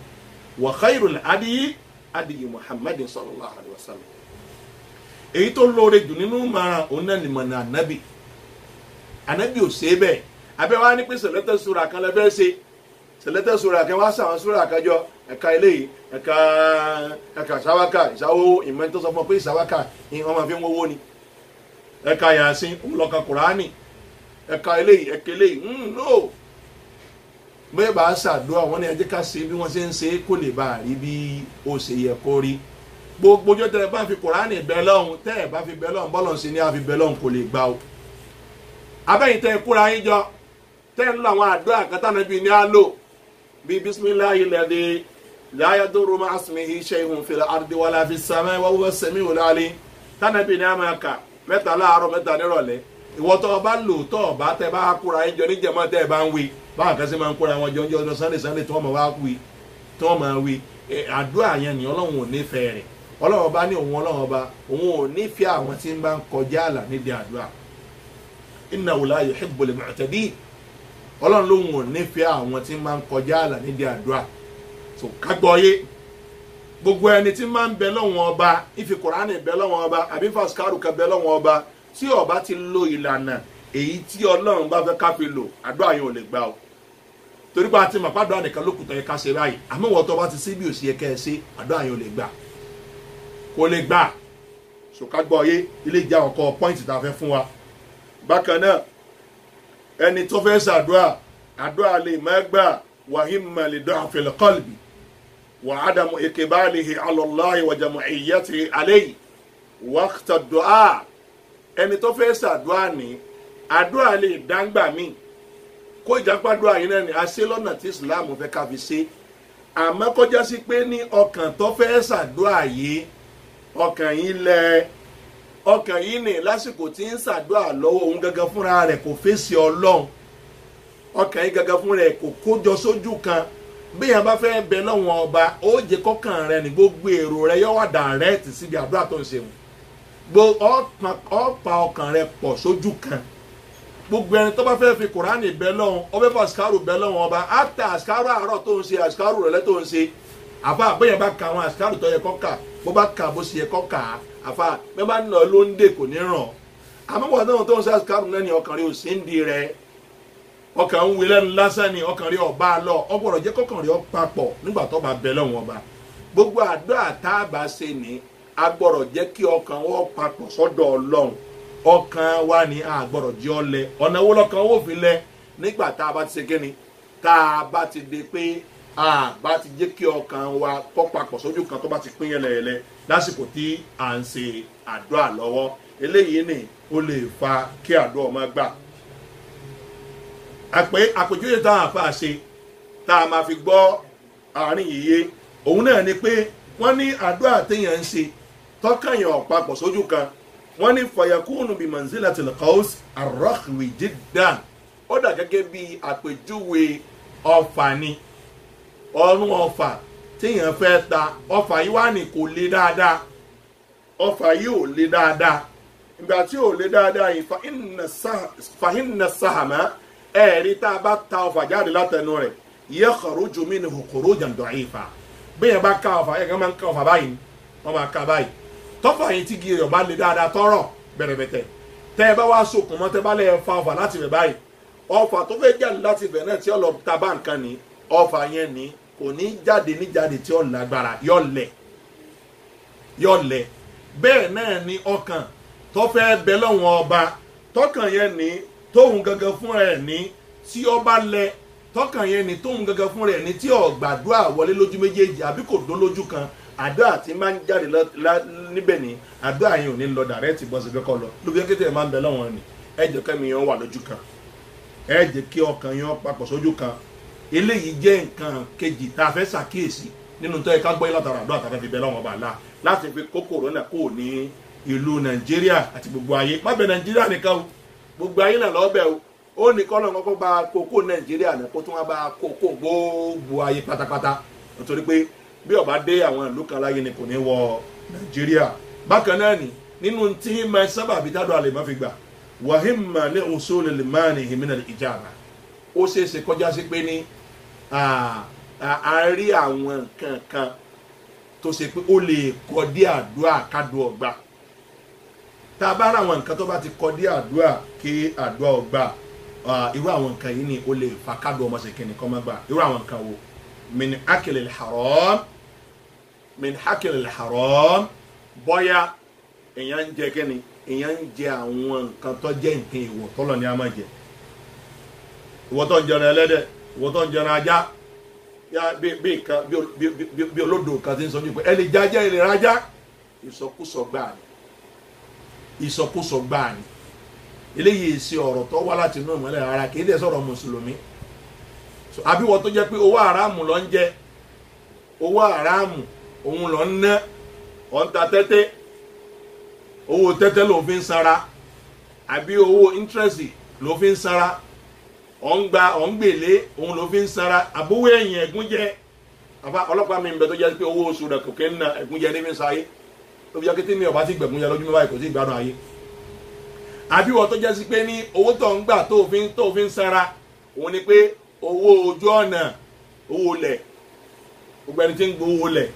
wa khairul hadiyi hadiyu Muhammadin sallallahu alaihi wasallam èyí tó lóore jù nínú mara òun náà ni mọ̀nà Ànábì ò ṣe é bẹ́ẹ̀ abẹ́ wa ní pé sẹ̀lẹ́tẹ̀ sura kan lẹ́bẹ̀ẹ́ ṣe sẹ̀lẹ́tẹ̀ sura kan wá sàwọn sura kan jọ ẹ̀ka eléyìí ẹ̀ka ìsáwáka ìsáwó ìmọ̀ tó sọ fún ọ pé ìsáwáka wọ́n máa fi ń wọ́wọ́ ni ẹ̀ka Yasin ńlọ́ka Kùránì ẹ̀ka eléyìí no bẹ́ẹ̀ bá ṣàdúrà wọn ni ẹ jẹ́ ká ṣe bí wọ́n ṣe ń ṣe kó lè bá rí bí ó ṣe yẹ kó rí gbogbo ọjọ́ tẹ́ ẹ bá fi Kùránì bẹ lọ́hùn tẹ́ ẹ bá fi bẹ lọ́hùn bọ́lọ̀ ṣe ni a fi bẹ lọ́hùn kò lè gbà o abẹ́yìn tẹ́ ẹ kúra yín jọ tẹ́ ẹ ń lo àwọn àdúrà kátánàbí ní á lò bí bisimilahi lẹ́dí la yadurru ma'a ismihi shay'un fil ardi wala fis samai wa huwa as-sami'ul 'alim tánàbí ní a máa kà mẹ́ta láàárọ̀ mẹ́ta nírọ̀lẹ́ ìwọ tó bá lò tó bá tẹ́ bá kúra yín jọ níjẹ̀mọ́ tẹ́ ẹ bá ń wí báwọn kan sì máa ń kóra wọn jọ ọjọ́ Sunday tí wọ́n máa wá wí tí wọ́n máa wí àdúrà yẹn ni Ọlọ́run ò nífẹ̀ẹ́ rẹ̀ Ọlọ́run ọba ní òun Ọlọ́run ọba òun ò nífẹ̀ẹ́ àwọn tí ń bá ń kọjá àlà nídìí àdúrà innahu la yuhibbul mu'tadin Ọlọ́run lóun ò nífẹ̀ẹ́ àwọn tí ń bá ń kọjá àlà nídìí àdúrà tó kágbọ́yé gbogbo ẹni tí máa ń bẹ lọ́wọ́n ọba ìfi Kùránì bẹ lọ́wọ́n ọba àbí fàṣkárù kan bẹ lọ́wọ́n ọba tí ọba ti lo ìlànà èyí tí Ọlọ́run bá fẹ́ ká fi lò àdúrà yẹn ò lè gbà o torí pé a ti mọ̀ pé àdúrà nìkan lókùtọ̀ yẹ ká ṣe báyìí àmọ́ wọ́n tó bá ti sí bí òsì yẹ kẹ́ ẹ ṣe àdúrà yẹn ò lè gbà kò lè gbà ṣòká gbọ́ yé ilé ìjà ọkọ̀ pọ́ìntì tá a fẹ́ fún wa. bákan náà ẹni tó fẹ́ ṣàdúrà àdúrà lè má gbà wàhíìmà lè dọ́ àfẹlẹ̀ kọ́lbì wà ádámù ìkébálìhì alọ́láhi wàjàmù ìyẹ́tì àlẹ́yìí wàkítà dùá ẹni tó fẹ́ ṣàdúrà ní àdúrà lè dáńgbà míì kó ìjápàdúrà yìí náà ni a ṣe lọ́nà tí Islam fẹ́ ká fi ṣe àmọ́ kọjá sí pé ní ọkàn tó fẹ́ ṣàdúrà yìí ọkàn yìí lẹ ọkàn yìí ní lásìkò tí ń ṣàdúrà lọ́wọ́ òun gangan fúnra rẹ̀ kò fèsì Ọlọ́run ọkàn yìí gangan fúnra rẹ̀ kò kójọ sójú kan bí yẹn bá fẹ́ bẹ lọ́wọ́n ọba ó jẹ́ kọ́kàn rẹ̀ ní gbogbo èrò rẹ̀ yọ wà dàrẹ́ẹ̀tì síbi àdúrà tó ń ṣe wọn ọ̀pá ọkàn rẹ̀ pọ̀ sójú kan gbogbo ẹni tó bá fẹ́ fi kùránì bẹ lọ́wọ́n ọbẹ̀ fún àṣìkárù bẹ lọ́wọ́n ọba áfítà àṣìkárù àárọ̀ tó ń ṣe àṣìkárù rẹ̀ tó ń ṣe àfa àbẹ̀yẹn bá ka àwọn àṣìkárù tó yẹ kọ́ kà bó bá kà bó ṣe yẹ kọ́ kà àfa bẹ́ẹ̀ bá nà ló ń dè kò ní ràn àmọ́ wọ́n náà tó ń ṣe àṣìkárù náà ni ọkàn rẹ̀ ò sí ń di rẹ̀ ọkàn ń wí lẹ́nu lásán ni ọkàn rẹ̀ ọba lọ ọgbọ̀rọ̀ jẹ́ kọ́kàn rẹ̀ papọ̀ nígbà tó bá bẹ lọ́wọ́n ọba gbogbo àdúrà tá a bá ṣe ní agbọ̀rọ̀ jẹ́ kí ọkàn wọ́n papọ̀ sọ́dọ̀ Ọlọ́run ọkàn wa ni a gbọ́dọ̀ jẹ́ ọlẹ ọ̀nà wo lọ́kàn owó fi lẹ nígbà tá a bá ti ṣe kíni tá a bá ti di pé a bá ti jẹ́ kí ọkàn wa kọ́ papọ̀ sójú kan tó bá ti pín yẹlẹyẹlẹ lásìkò tí à ń ṣe àdúrà lọ́wọ́ eléyìí ni ó lè fa kí àdúrà má gbà. àpèjúwe táwọn àfa ṣe tá a máa fi gbọ́ àárín yìí òun náà ni pé wọ́n ní àdúrà téèyàn ń ṣe tọ́kàn yàn papọ̀ sójú kan wọ́n ní fayakunu bí manzilatil qaws arrakhwi jiddan ó dà gẹ́gẹ́ bí àpèjúwe ọfà ni ọrùn ọfà téèyàn fẹ́ ta ọfà yìí wá ní kò le dáadáa ọfà yìí ò le dáadáa ìgbà tí ò le dáadáa yìí fa inna sahama ẹ̀rí tá a bá ta ọfà jáde látẹnu rẹ̀ yakhruju minhu khurujan da'ifa bẹ́ẹ̀ bá ká ọfà ẹ̀ka máa ń ká ọfà báyìí wọ́n máa ká báyìí tọ́fà yìí tí gírì ọba lè dáadáa tọ́rọ̀ bẹ̀rẹ̀bẹ̀tẹ̀ tẹ́ ẹ bá wá sokùn mọ́ tẹ́ bá lè fa ọfà láti bẹ̀ báyìí ọfà tó fẹ́ jáde láti bẹ̀ náà tí ó lọ ta bá nǹkan ní ọfà yẹn ní kò ní jáde níjáde tí ó lágbára yọ̀lẹ̀ bẹ́ẹ̀ náà ni ọkàn tó fẹ́ bẹ lọ́wọ́n ọba tọkàn yẹn ní tóun gangan fún ẹ̀ ní tí ọba lẹ tọkàn yẹn ní tóun gangan fún ẹ̀ ní tí ó gbàdúrà wọlé lójú méjèèjì àbí kò dó lójú kan àdúrà tí máa ń jáde níbẹ̀ ni àdúrà yẹn ò ní lọ dàrẹ́tì bọ́sẹ̀ kẹ́kọ̀ọ́ lọ lóbi kékeré máa ń bẹ lọ́wọ́n ni ẹ jẹ́ kẹ́mi yẹn wà lójú kan ẹ jẹ́ kí ọkàn yẹn papọ̀ sójú kan eléyìí jẹ́ nǹkan kejì tá a fẹ́ ṣàkíyèsí nínú tó yẹ ká gbọ́ yín látara àdúrà tá a fẹ́ fi bẹ lọ́wọ́n bàálà láti fi kòkòrò náà kò ní ìlú Nàìjíríà àti gbogbo ayé má bẹ Nàìjíríà nìkan o gbogbo ayé náà lọ́ọ́ bẹ̀ o ó ní kọ́ lọ́n kọ́kọ́ bá kókó Nàìjíríà náà kó tún wá bá kókó gbogbo ayé pátápátá nítorí pé bí ó bá dé àwọn ìlú kan láyé ni kò ní wọ Nàìjíríà bákan náà ni nínú tí ma sábà bí tádọ́ àlè má fi gbà wàhíìmà ní usul al-mani himina al-ijaba ó ṣeé ṣe kọjá sí pé ní a rí àwọn nǹkan kan tó ṣe pé ó lè kọ́ dí àdúrà kádùn ọgbà tá a bá rà àwọn nǹkan tó bá ti kọ́ dí àdúrà kí àdúrà ọgbà irú àwọn nǹkan yìí ni ó lè fa kádùn ọmọ ṣe kìnnì kan má gbà irú àwọn nǹkan wo min akilil haram bọ́yá èèyàn ń jẹ kẹ́ni èèyàn ń jẹ àwọn nǹkan tó jẹ́ nǹkan ìwọ̀ tọ́lọ̀ ní a máa jẹ ìwọ tó ń jẹun ẹlẹ́dẹ̀ ìwọ tó ń jẹun ajá bí olódò kan ti ń sọ ní pé ẹ lè jájá ẹ lè rájá ìsọkúsọ gbáà ni eléyìí ṣe ọ̀rọ̀ tó wá láti inú ìmọ̀lẹ̀ ara kì í dẹ̀ sọ̀rọ̀ mùsùlùmí àbí wọ́n tó jẹ́ pé owó àràmù ló ń jẹ owó àràmù òun ló ń ná ọ̀ ń ta tẹ́tẹ́ owó tẹ́tẹ́ ló fi ń sanra àbí owó íńtírẹ́sì ló fi ń sanra ọ̀ ń gbèlé òun ló fi ń sanra àbówó ẹ̀yìn ẹ̀gún jẹ́ ọlọ́pàá mi ń bẹ tó jẹ́ pé owó oṣù rẹ̀ kò kí ń na ẹ̀gún jẹ́ ní fi ń sáyé tó fi jẹ́ kí tí mi ò bá ti gbẹ̀gún jẹ́ lójúmọ́ báyìí kò sí ìgbádùn ayé àbí wọ́n tó jẹ́ sí pé ní owó tó ń gbà tó fi ń sanra òun ni pé owó ojú ọ̀nà owó lẹ̀ gbogbo ẹni tí ń gbowó lẹ̀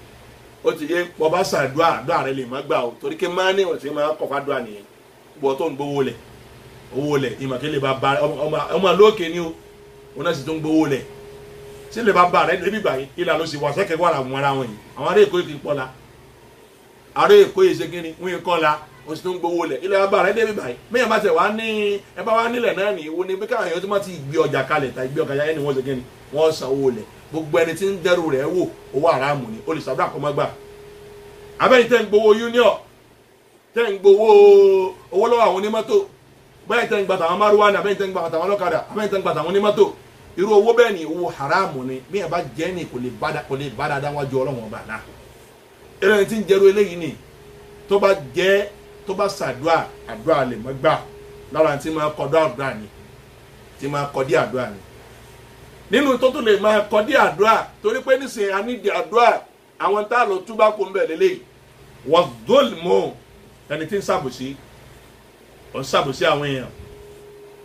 ó ti yé bọba ṣàdúrà àdúrà rẹ lè má gbà o torí kí máa ní ìwọ̀n máa kọ̀ fàdúrà nìyẹn gbọ́ tó ń gbowó lẹ̀ owó lẹ̀ ìmọ̀kẹ́lẹ̀ bá ba ọmọ lókè ni o wọn náà sì tó ń gbowó lẹ̀ sílẹ̀ bàbá rẹ̀ débi báyìí ìlà ló sì wà sẹ́kẹ̀ wà láwọn ara wọn yìí àwọn ará èkó yìí kì í pọ́la ará èkó yìí ṣe kíni wọ́n yìí kọ́la wọ́n sì tún gbowó lẹ̀ ilẹ̀ bàbá rẹ̀ débi báyìí mẹ́yàn bá tẹ̀ wá ní ẹ bá wá nílẹ̀ náà ní ìwo ni bí káwọn èèyàn tó má ti gbé ọjà kalẹ̀ ta gbé ọjà yẹn ni wọ́n ṣe kíni wọ́n san owó lẹ̀ gbogbo ẹni tí ń dẹ́rù rẹ̀ wò owó àràmù ni olùsàdúrà kọ́ mọ́ gbà abẹ́yìn tẹ́ ń gbowó union tẹ́ ń gbowó owó lọ́wọ́ àwọn onímọ́tò bẹ́ẹ̀ tẹ́ ń gbà tàwọn márùwá ni abẹ́yìn tẹ́ ń gbà tàwọn ọlọ́kadà abẹ́yìn tẹ́ ń gbà tàwọn onímọ́tò irú owó bẹ́ẹ̀ ni owó haramu ni bí ẹ bá jẹ́ ni kò lè bá dáadáa wájú ọlọ́wọ́n ọba náà ẹlẹ́ni tí ń jẹ́rú eléyìí ni tó bá jẹ́ tó bá ṣàdúrà àdúrà lè mọ́ gbà lára tí máa kọ́dọ̀ àdúrà ni tí máa kọ́dí àdúrà ni nínú tó tún lè máa kọ́dí àdúrà torí pé nísìnyí a nídìí àdúrà àwọn tá a lọ túbá kó ń bẹ̀ lélẹ́yìí wọ́n dóòlì mọ́ ẹni tí ń ṣàbòsí ọ̀ ń ṣàbòsí àwọn èèyàn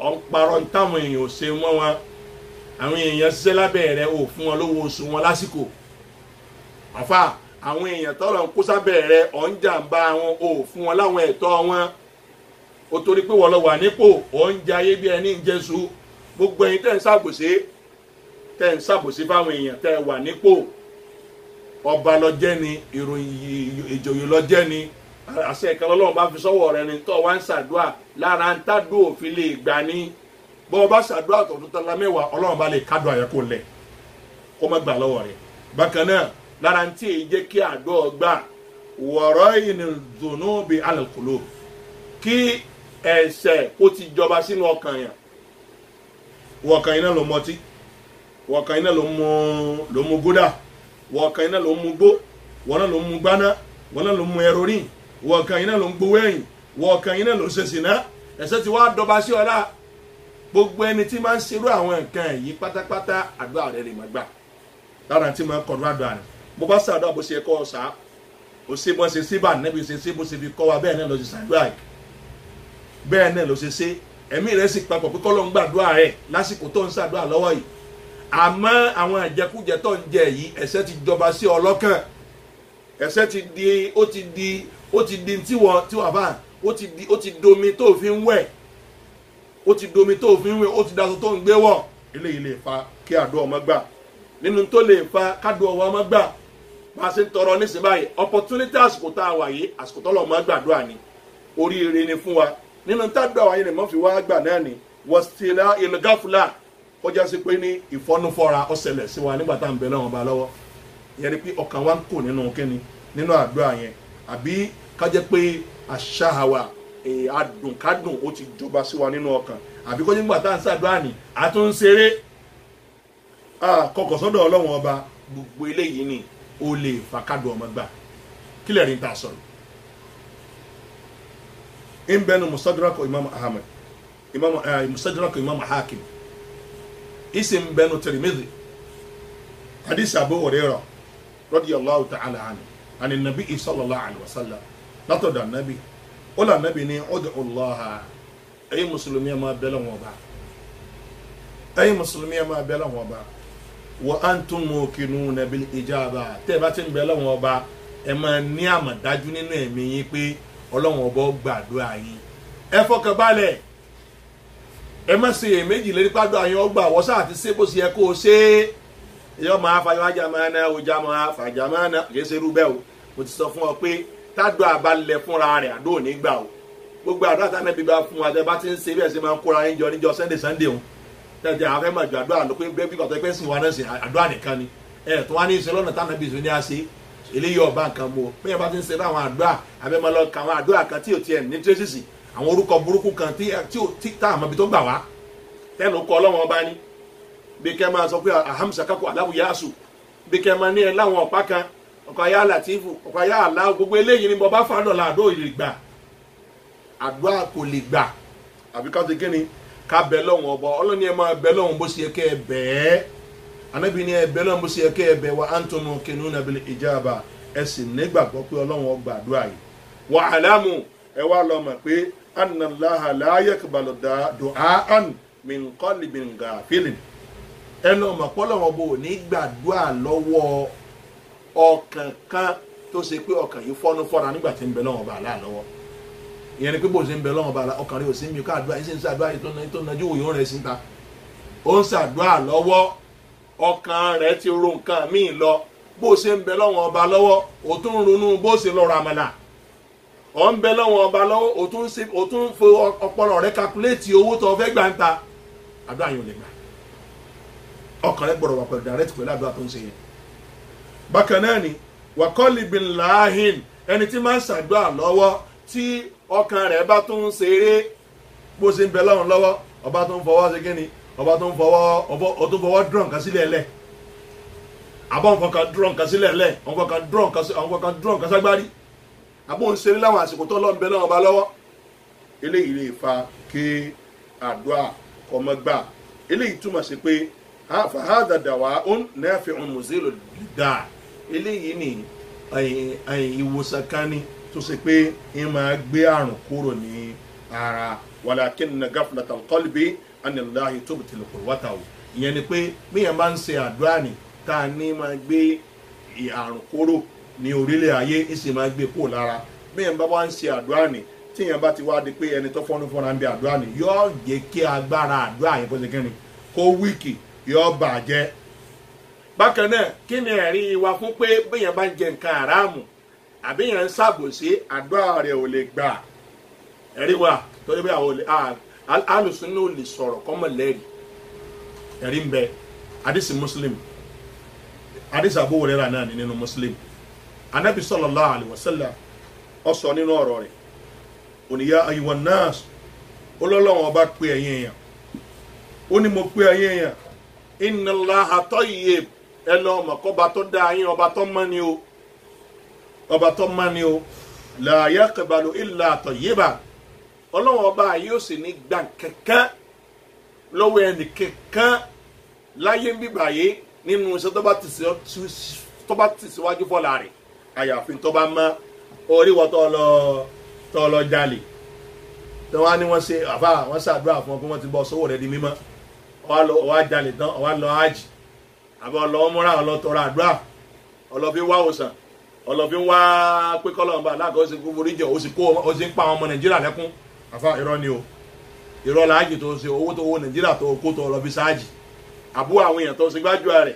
ọ̀ ń parọ́ ń táwọn èèyàn ò ṣe wọ́n wọn àwọn èèyàn ṣiṣẹ́ lábẹ́ rẹ̀ ò fún wọn lówó oṣù wọn lásìkò àfà àwọn èèyàn tọ́lọ̀ ń kó sábẹ́ rẹ̀ ọ̀ ń jàǹbá wọn ò fún wọn láwọn ẹ̀tọ́ wọn ó torí pé wọ́n lọ wà nípò ọ̀ ń jẹ ayé bí ẹni ń jẹ́sù gbogbo ẹ̀yin tẹ́ ń ṣàbòsí fáwọn èèyàn tẹ́ wà nípò ọba lọ́jẹ́ ni ìròyìn ìjòyè lọ́jẹ́ ni àṣẹ ìkànnì ọlọ́run bá fi sọ́wọ́ rẹ ni tó wá ń ṣàdúrà lára ń tádùn òfin lè gbà ní bọ́ọ̀ bá ṣàdúrà tọ̀tún tọ́lá mẹ́wàá ọlọ́run bá lè kádùn àyẹ̀kọ́ lẹ̀ kó má gbà lọ́wọ́ rẹ̀ bákan náà lára ń tí èyí jẹ́ kí àdó gbà wọ̀rọ̀ ìnìdùnnú bíi alẹ́kùlù kí ẹ̀ṣẹ̀ kó ti jọba sínú ọkàn yẹn wọ̀ọ̀kan iná ló mọtí wọ̀ọ̀kan iná ló mú gúdà wọ̀ọ̀kan iná ló mú gbó wọ́n náà ló mú gbaná wọ́n náà ló mú ẹrorin wọ̀ọ̀kan iná ló ń gbowó ẹ̀yìn wọ̀ọ̀kan iná ló ń ṣe sìná ẹ̀ṣẹ̀ ti wá dọba sí ọ̀la gbogbo ẹni tí máa ń ṣerú àwọn nǹkan yìí pátápátá àdúrà rẹ̀ lè má gbà lára tí máa ń kọ̀ọ̀dọ̀ àdúrà rẹ̀ bó bá ṣàdúrà bó ṣe kọ́ ọ̀sà ó ṣe bó ṣe síbà nẹ́bí ṣe ṣe bó ṣe fi kọ́ wa bẹ́ẹ̀ náà ló ṣe ṣàdúrà yìí bẹ́ẹ̀ náà ló ṣe ṣe ẹ̀mí rẹ̀ sì papọ̀ pé kọ́lọ́ ń gbàdúrà rẹ̀ lásìkò tó ń ṣàdúrà lọ́wọ́ yìí àmọ́ àwọn àjẹkújẹ tó ń jẹ yìí ẹ̀ṣẹ̀ ti jọba sí ọlọ́kàn ẹ̀ṣẹ̀ ti di ó ti di tí wọ́n bá ó ti domi tó fi ń wẹ̀ ó ti domi tó fi ń wẹ̀ ó ti daṣọ tó ń gbé wọ̀ eléyìí lè fa kí àdó ọmọ gbà nínú tó lè fa kádó ọmọ gbà bá a ṣe ń tọrọ nísìnyí báyìí opportunity àsìkò tá a wà yìí àsìkò tó lọ́ọ́ máa gbàdúrà ni oríire ni fún wa nínú tádùn àwọn yìí ni mo fi wá gbà náà ni wọ́sítìlá ìlgáfúlà kọjá sí pé ní ìfọ́núfọ́ra ó ṣẹlẹ̀ sí wa nígbà tá à ń bẹ lọ́wọ́ ba lọ́wọ́ ìyẹn ni pé ọkàn wa ń kò nínú kíni nínú àdúrà yẹn àbí kájẹ́ pé àṣàhàwà adùnkádùn ó ti jọba sí wa nínú ọkàn àbí kọjá nígbà tá à ń ṣàdúrà ní àtúnṣeré kọkọ̀ sọ́dọ̀ ọlọ́run ọba gbogbo eléyìí ni ó lè fàkádùn ọmọ gbà kílẹ̀ rí ta sọ̀rọ̀ ń bẹnu musadrako imam ahmed musadrako imam hakim isim bẹnu Tirmidhi hadith Abu Hurairah radiyallahu ta'ala anhu ani nabi sallallahu alaihi wasallam látọ̀dọ̀ nabi ó là nabi ní ud'u Allah ẹ̀yin mùsùlùmí ẹ máa bẹ̀lẹ̀ wọn bá ẹ̀yin mùsùlùmí ẹ máa bẹ̀lẹ̀ wọn bá wa antum muqinuna bil ijaba tẹ́ bá ti ń bẹ̀lẹ̀ wọn bá ẹ máa ní àmọ̀dájú nínú ẹ̀mí yín pé Ọlọ́run ọba gbàdúrà yín ẹ fọkàn balẹ̀ ẹ má ṣe èméjì lérí pàdúrà yín ọgbà wọ́n sáà ti ṣe bó ṣe yẹ kó o ṣe é yọ máa fàyọ ajá máa ná ọjà máa fàjà máa ná kì í ṣe irú bẹ́ẹ̀ o mo ti sọ fún ọ pé tádùn àbálẹ̀ fúnra rẹ̀ àdó ò ní gbà o gbogbo àdúrà tá nẹ́bí bá fún wa tẹ́ bá ti ń ṣe bẹ́ẹ̀ ṣe máa ń kóra yín jọ níjọ sunday o tẹ́tẹ́ àwọn fẹ́ẹ́ máa ju àdúrà ló pé bẹ́ẹ̀ bí kọ̀tọ́ pẹ́ sìn wa náà sìn àdúrà nìkan ni ẹ̀ tó wá ní ìṣẹ́ lọ́nà tá nẹ́bí ìṣẹ́ ní a ṣe eléyìí ọba nǹkan mu o bẹ́ẹ̀ bá ti ń ṣe láwọn àdúrà àbẹ́ máa lọ ka àwọn àdúrà kan tí ò tiẹ̀ ní tírẹ́sìsì àwọn orúkọ burúkú kan tí tá àmọ́ ibi tó gbà wá tẹ́nu kọ́ ọlọ́wọ́n ọba ní bí kẹ́ máa sọ pé ahamsa kakọ aláwù yáàsù bí kẹ́ máa ní ẹ láwọn ọ̀pá kan ọkọ̀ ayá làtífù ọkọ̀ ayá àlá gbogbo eléyìí ni bọ́bá fàdọ̀là àdó ìlè gbà àdúrà kò lè gbà àbí ká ti kíni ká bẹ lọ́wọ́n ọba ọlọ́ni ẹ máa bẹ lọ́wọ́n bó ṣe yẹ kẹ́ ẹ bẹ́ẹ̀ anábì ni ẹ bẹ lọ́wọ́n bó ṣe yẹ kẹ́ ẹ bẹ́ẹ̀ wa antum muqinuna bil ijaba ẹ sì nígbàgbọ́ pé ọlọ́wọ́n ó gbàdúrà yìí wa alamu ẹ wá lọ mọ̀ pé anna Allaha la yaqbalu du'aan min qalbin ghafilin ẹnu ọmọ pọlọwọ bò ní gbàdúrà lọ́wọ́ ọkàn kan tó ṣe pé ọkàn yìí fọnú fọra nígbà tí ń bẹ lọ́wọ́ bá aláà lọ́wọ́ ìyẹn ni pé bó ṣe ń bẹ lọ́wọ́ bá aláà ọkàn rẹ̀ ò sí mi ká àdúrà yìí ṣe ń ṣàdúrà yìí tó nájú òyìn rẹ̀ síta ó ń ṣàdúrà lọ́wọ́ ọkàn rẹ̀ ti ro nǹkan míì lọ bó ṣe ń bẹ lọ́wọ́ ọba lọ́wọ́ ó tún ronú bó ṣe lọ ramala ó ń bẹ lọ́wọ́ ọba lọ́wọ́ ó tún fo ọpọlọ rẹ̀ calculate owó tó fẹ́ gbà ń ta àdúrà yóò lè gbà ọkàn rẹ̀ gbọ́dọ̀ wà pẹ̀lú direct pẹ̀lú àdúrà tó ń ṣe yẹn. bákan náà ni wàkọ́lì bin láàhìn ẹni tí máa ń ṣàdúrà lọ́wọ́ tí ọkàn rẹ̀ bá tún ń ṣeré bó ṣe ń bẹ lọ́wọ́ lọ́wọ́ ọba tó ń fọwọ́ ṣe kíni ọba tó ń fọwọ́ dùn kan sílẹ̀ lẹ̀ àbọ̀ nǹkan kan dùn kan sílẹ̀ lẹ̀ nǹkan kan dùn kan ságbárí àbọ̀ ń ṣeré láwọn àsìkò tó lọ́n bẹ lọ́wọ́ ọba lọ́wọ́ eléyìí lè fa kí àdúrà kọ́mọ́gbà eléyìí túmọ̀ sí pé fàhádà dàwà ó nẹ́ẹ̀fì ọmọzélo dà eléyìí ní ìwòsàn kan ní tó ṣe pé ń máa gbé àrùn kúrò ní ara walakinna ghaflatal qalbi anillahi tubtil quwwatahu ìyẹn ni pé bíyẹn bá ń ṣe àdúrà ní tá a ní máa gbé àrùn kúrò ní orílẹ̀ ayé ń sì máa gbé kúrò lára bíyẹn bá wá ń ṣe àdúrà ní tíyẹn bá ti wá di pé ẹni tó fọ́nufọ́nà ń bẹ àdúrà ní yóò jẹ́ kí agbára àdúrà yẹn kó ṣe kẹ́ni kó wíìkì yóò bàjẹ́. bákan náà kí ni ẹ̀rí wa fún pé bíyẹn bá ń jẹ nǹkan àràmù àbí yẹn ń ṣàbòsí àdúrà rẹ̀ ò lè gbà ẹ̀rí wa torí bí àwọn alùsùn náà lè sọ̀rọ̀ kọ́mọ lẹ́rìí ẹ̀rí ń bẹ hadisi Muslim hadisi Abu Hurairah náà ní nínú Muslim anabi sallallahu alaihi wasallam ó sọ nínú ọ̀rọ̀ rẹ̀ oníyá ayyuhan nas olólọ́wọ́n ọba pé ẹ̀yin èèyàn ó ní mo pé ẹ̀yin èèyàn inna Allaha tayyib ẹ lọ ọmọ kọba tó dá yín ọba tó mọ́ ni o ọba tó mọ́ ni o la yaqbalu illa tayyiba ọlọ́wọ́n ọba yóò sì ní gbà kankan lọ́wọ́ ẹnì kankan láyé ń bíbà yé nínú iṣẹ́ tó bá ti síwájú fọ́la rẹ̀ àyàfi tó bá mọ́ orí wọ́n tó lọ jalè tí wọ́n á ní wọ́n ṣe àbá wọ́n ṣàdúrà fún ọ pé wọ́n ti bọ́ sówó rẹ̀ di mímọ́ ọwá jalè tán ọwá lọ ájì àbọ̀ ọlọ́ múra ọlọ́tọ̀rọ̀ àdúrà ọlọ́fi wá òsàn ọlọ́fi wá pé kọ́lọ́mbà aláàkọ́ sí gbogbo oríjọ ó sì ń pa àwọn ọmọ Nàìjíríà lẹ́kún àfa irọ́ ni o irọ́ làájì tó ṣe owó tó owó Nàìjíríà tó kó tó ọlọ́fi sáájì àbú àwọn èèyàn tó ṣe gbájúà rẹ̀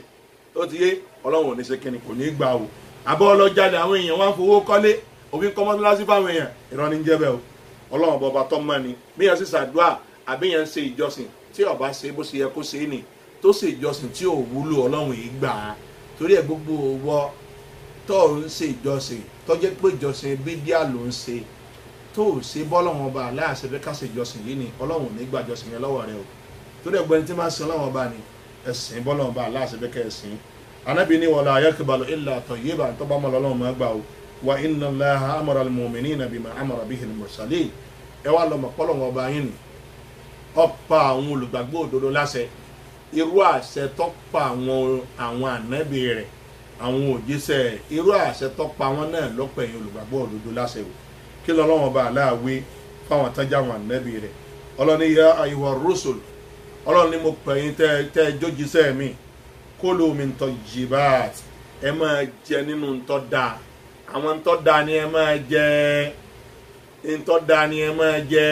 tó ti yé Ọlọ́run ò ní ṣe kíni kò ní gbà o àbọ̀ ọlọ́jalè àwọn èèyàn wá ń fowó kọ́lé òfin kọ́mọ́tòlásí fáwọn èèyàn irọ́ ní jẹ́ bẹ́ẹ̀ o Ọlọ́run bọba tó mọ́ ni bí yẹn sì ṣàdúrà àbí yẹn ń ṣe ìjọsìn tí ó bá ṣe bó ṣe yẹ kó ṣe é nì tó ṣe ìjọsìn tí ò wúlò Ọlọ́run yìí gbà á torí ẹ̀ gbogbo wọ tó ń ṣe ìjọsìn tó jẹ́ pé ìjọsìn bídíà ló ń ṣe tó ò ṣe bọ́lọ́run ọba aláàṣẹ fẹ́ ká ṣe ìjọsìn yìí ni Ọlọ́run ò ní gbà ìjọsìn yẹn lọ́wọ́ rẹ o torí ẹgbẹ́ni tí máa ń sin Ọlọ́run ọba ni ẹ̀sìn bọ́lọ́run ọba aláàṣẹ fẹ́ kẹ́ ẹ̀sìn Ànábì ní wala yaqbalu illa tayyiban tó bá mọ́ Ọlọ́run máa gbà o wa inna Allaha amara al-mu'minina bima amara bihi al-mursalin ẹ wá lọ́mọ pọ́lọ́run ọba yín ni ọ̀pá àwọn olùgbàgbọ́ òdodo láṣẹ irú àṣẹ tọ́pa àwọn ànábì rẹ̀ àwọn òjíṣẹ́ irú àṣẹ tọ́pa wọn náà lọ́pọ̀ ẹ̀yìn olùgbàgbọ́ òdodo láṣẹ o kí lọ́lọ́wọ́n bá aláàwé fáwọn tọ́jà àwọn ànábì rẹ̀ ọlọ́ni ya ayyuha rusul ọlọ́ni mo pè yín tẹ́ jójíṣẹ́ mi kulu min tayyibat ẹ máa jẹ nínú ntọ́ da àwọn ntọ́ da ni ẹ máa jẹ ntọ́ da ni ẹ máa jẹ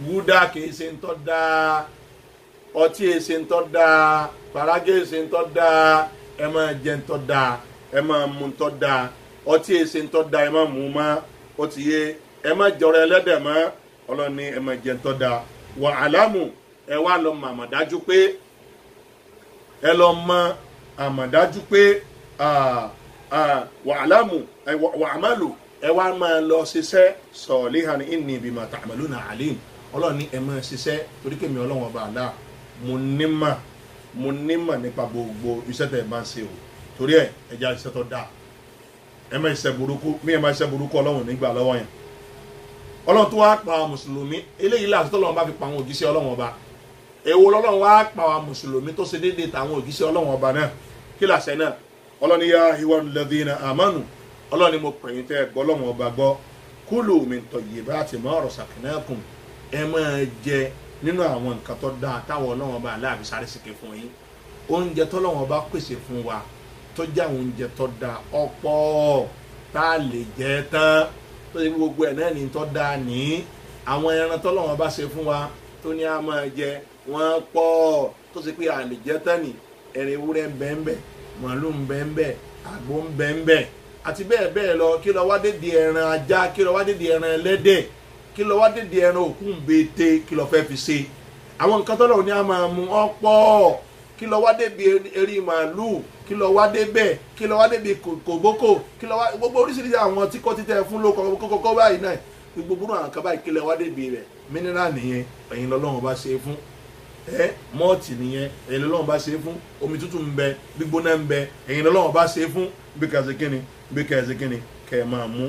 gúdà kìí ṣe ntọ́ da ọtí èsè ntọ́ da paragé èsè ntọ́ da ẹ máa jẹ ntọ́ da ẹ máa mu ntọ́ da ọtí èsè ntọ́ da ẹ máa mú ma ó ti yé ẹ máa jọrọ ẹlẹ́dẹ̀ mọ́ ọlọ́ni ẹ máa jẹ ntọ́ da wà álámù ẹ wá lọ mọ àmọ̀dájú pé ẹ lọ mọ àmọ̀dájú pé wà álámù wà àmàlù ẹ wá máa lọ ṣiṣẹ́ salihan inni bima ta'maluna alim ọlọ́ni ẹ máa ṣiṣẹ́ torí kèmí ọlọ́wọ́n bá àlá mo nímọ̀ nípa gbogbo iṣẹ́ tẹ̀ bá ń ṣe o torí ẹ̀ ẹja iṣẹ́ tó dáa ẹ máa iṣẹ́ burúkú mí ẹ máa iṣẹ́ burúkú ọlọ́run nígbà lọ́wọ́ yẹn ọlọ́run tó wá pa àwọn mùsùlùmí eléyìí láti tọ́lọ́run bá fi pa àwọn òjíṣẹ́ ọlọ́run ọba èwo lọ́lọ́run wá pa àwọn mùsùlùmí tó ṣe déédéé tàwọn òjíṣẹ́ ọlọ́run ọba náà kí làṣẹ náà ọlọ́ni yá ayyuhal ladhina amanu ọlọ́ni mo pè yín tẹ́ gbọ́ ọlọ́run ọba gbọ́ kulu min tayyibati ma razaqnakum ẹ máa jẹ nínú àwọn nǹkan tó dáa táwọn ọlọ́wọ́n bá aláàbí sáré sìkè fún yín oúnjẹ tọ́lọ́wọ́n bá pèsè fún wa tó jẹ́ àwọn oúnjẹ tó dáa ọ̀pọ̀ tá a lè jẹ tán tó ṣe gbogbo ẹ̀ náà ní tó dáa ní àwọn ẹran tọ́lọ́wọ́n bá ṣe fún wa tó ní a máa jẹ wọ́n pọ̀ tó ṣe pé a lè jẹ tán ní ẹran ewúrẹ́ ń bẹ ń bẹ màálù ń bẹ ń bẹ àgbò ń bẹ ń bẹ àti bẹ́ẹ̀ bẹ́ẹ̀ lọ kí ló wá dédé ẹran ajá kí ló wá dédé ẹran ẹlẹ́dẹ̀ kí ló wá dédé ẹran òkú ń bete kí ló fẹ́ fi ṣe àwọn nǹkan tọ́lọ̀ ní a máa mú ọ̀pọ̀ kí ló wá débi eré màálù kí ló wá débẹ̀ kí ló wá débi kòbókò kí ló wá gbogbo oríṣiríṣi àwọn tí kò títẹ̀ fún ló kọ́kọ́ báyìí náà gbogbo àwọn kan báyìí kí ló wá débi rẹ̀ mineral nìyẹn ẹ̀yin lọ́lọ́run bá ṣe fún mọ́ọ̀tì nìyẹn ẹ̀yin lọ́lọ́run bá ṣe fún omi tútù ń bẹ gbígbóná ń bẹ ẹ̀yin lọ́lọ́run bá ṣe fún bí kẹ́ẹ̀ ṣe kíni kẹ́ẹ̀ máa mú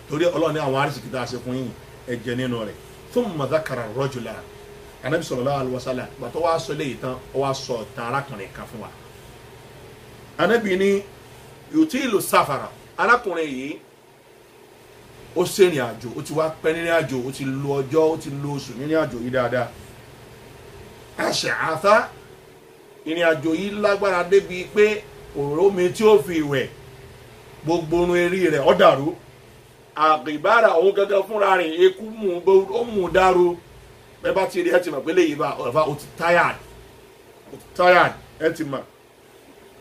torí Ọlọ́run ní àwọn àrísìkí tá a ṣe fún yín ẹ jẹ nínú rẹ̀ thumma dhakara rajula Ànábì sallallahu alaihi wasallam gbàtọ́ wá sọ léyìí tán ó wá sọ tán arákùnrin kan fún wa Ànábì ní yutilu safara arákùnrin yìí ó ṣèrìn àjò ó ti wá pẹ́ nínú àjò ó ti lo ọjọ́ ó ti lo oṣù nínú àjò yìí dáadáa ash'atha ìrìn àjò yìí lágbára débi pé òrómi tí ó fi wẹ̀ gbogbo orun eré rẹ̀ ó dàrú àgbìbára òun gẹ́gẹ́ fúnra rẹ̀ eku mú dàrú bẹ́ẹ̀ bá ti rí ẹ ti mọ̀ pé léyìí bá ọ̀fà ó ti tired ẹ ti mọ̀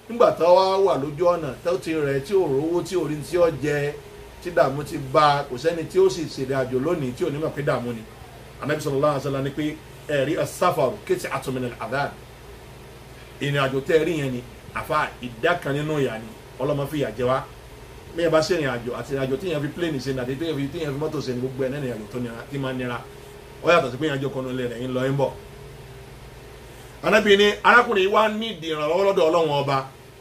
nígbà tó wá wà lójú ọ̀nà tó ti rẹ̀ tí ò rówó tí ò rí tí ó jẹ tí dààmú ti bá kò sẹ́ni tí ó sì ṣèrè àjò lónìí tí ò ní mọ̀ pé dààmú ni Ànábì sallallahu alaihi wasallam ní pé ẹ̀rí as-safaru qit'atun min al-'adhab ìrìn àjò tẹ́ rí yẹn ni àfa ìdá kan nínú ìyà ni ọlọ́mọ fi ìyà jẹ wá bí ẹ bá ṣe ìrìn àjò àti ìrìn àjò tí yẹn fi pléènì ṣe àti tí yẹn fi mọ́tò ṣe ní gbogbo ẹ̀ nínú ìrìn àjò tó nira tí máa nira ó yàtọ̀ sí pé ìrìn àjò kan lè rẹ̀ ń lọ ń bọ̀. Ànábì ní arákùnrin wa ní ìdí ìrànlọ́wọ́ lọ́dọ̀ Ọlọ́run ọba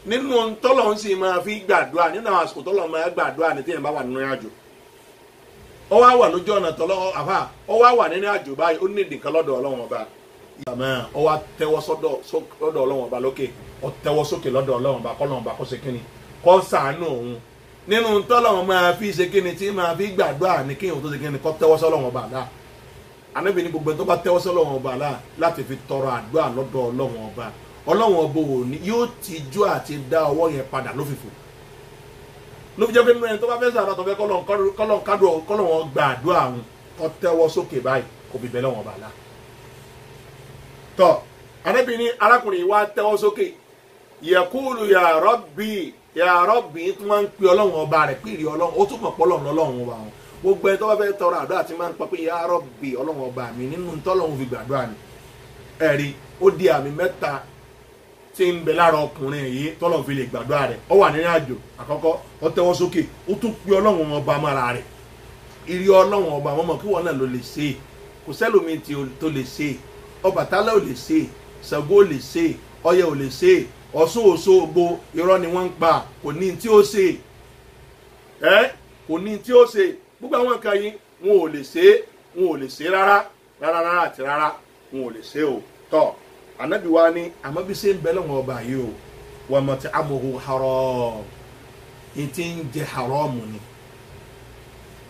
nínú tọ́lọ́run sì máa fi gbàdúrà nínú àwọn àsìkò tọ́lọ́run máa gbàdúrà ní tí yẹn bá wà nínú ìrìn àjò ó wá wà lójú ọ̀nà tọ́lọ́ àfà ó wá wà nínú àjò báyìí ó ní ìdí kan lọ́dọ̀ Ọlọ́run ọba ó wá tẹ́wọ́ sọ́dọ̀ Ọlọ́run ọba lókè ó tẹ́wọ́ sókè lọ́dọ̀ Ọlọ́run ọba kọ́lọ́run ọba kó ṣe kíni kó ṣàánú òun nínú tọ́lọ́run máa fi ṣe kíni tí máa fi gbàdúrà ní kíyàn tó ṣe kíni kó tẹ́wọ́ sọ́lọ́run ọba àlá Ànábì ní gbogbo ẹni tó bá tẹ́wọ́ sọ́lọ́run ọba àlá láti fi tọrọ àdúrà lọ́dọ̀ Ọlọ́run ọba Ọlọ́run ọba òní yóò tijú àti dá ọwọ́ yẹn padà lófìfò ló fi jẹ́ pé nínú ẹni tó bá fẹ́ sàrà tó fẹ́ kọ́lọ́run gba àdúrà àwọn kó tẹ́wọ́ sókè báyìí kó fi bẹ̀ lọ́wọ́ ọba àlá tọ́ Ànábì ní arákùnrin wa tẹ́wọ́ sókè yaqulu ya Rabbi tí wọ́n ń pe Ọlọ́run ọba rẹ̀ pé ìrì Ọlọ́run ó tún mọ̀ pọ́ Ọlọ́run ọba wọn gbogbo ẹni tó bá fẹ́ tọrọ àdúrà tí máa ń pa pé ya Rabbi Ọlọ́run ọba mi nínú tọ́lọ́run fi gbàdúrà ni ẹ̀rí ó di àmì mẹ́ta tí ń bẹ lára ọkùnrin yìí tọ́lọ́run fi lè gbàdúrà rẹ̀ ó wà nínú àjò àkọ́kọ́ ó tẹ́wọ́ sókè ó tún pe Ọlọ́run ọba mára rẹ̀ ìrì Ọlọ́run ọba wọn mọ̀ kí wọ́n náà ló lè ṣe kò sẹ́lòmíì tó lè ṣe Ọbàtálá ò lè ṣe Ṣàngó ò lè ṣe Ọya ò lè ṣe Ọ̀ṣun Òṣogbo irọ́ ni wọ́n ń pa kò ní tí ó ṣe kò ní tí ó ṣe gbogbo àwọn nǹkan yìí wọn ò lè ṣe rárá àti rárá wọn ò lè ṣe o tọ́ Ànábì wa ní àmọ́ bí ṣe ń bẹ lọ́wọ́ ọba yìí o wa mat'amuhu haram ní ti ń jẹ haramu ni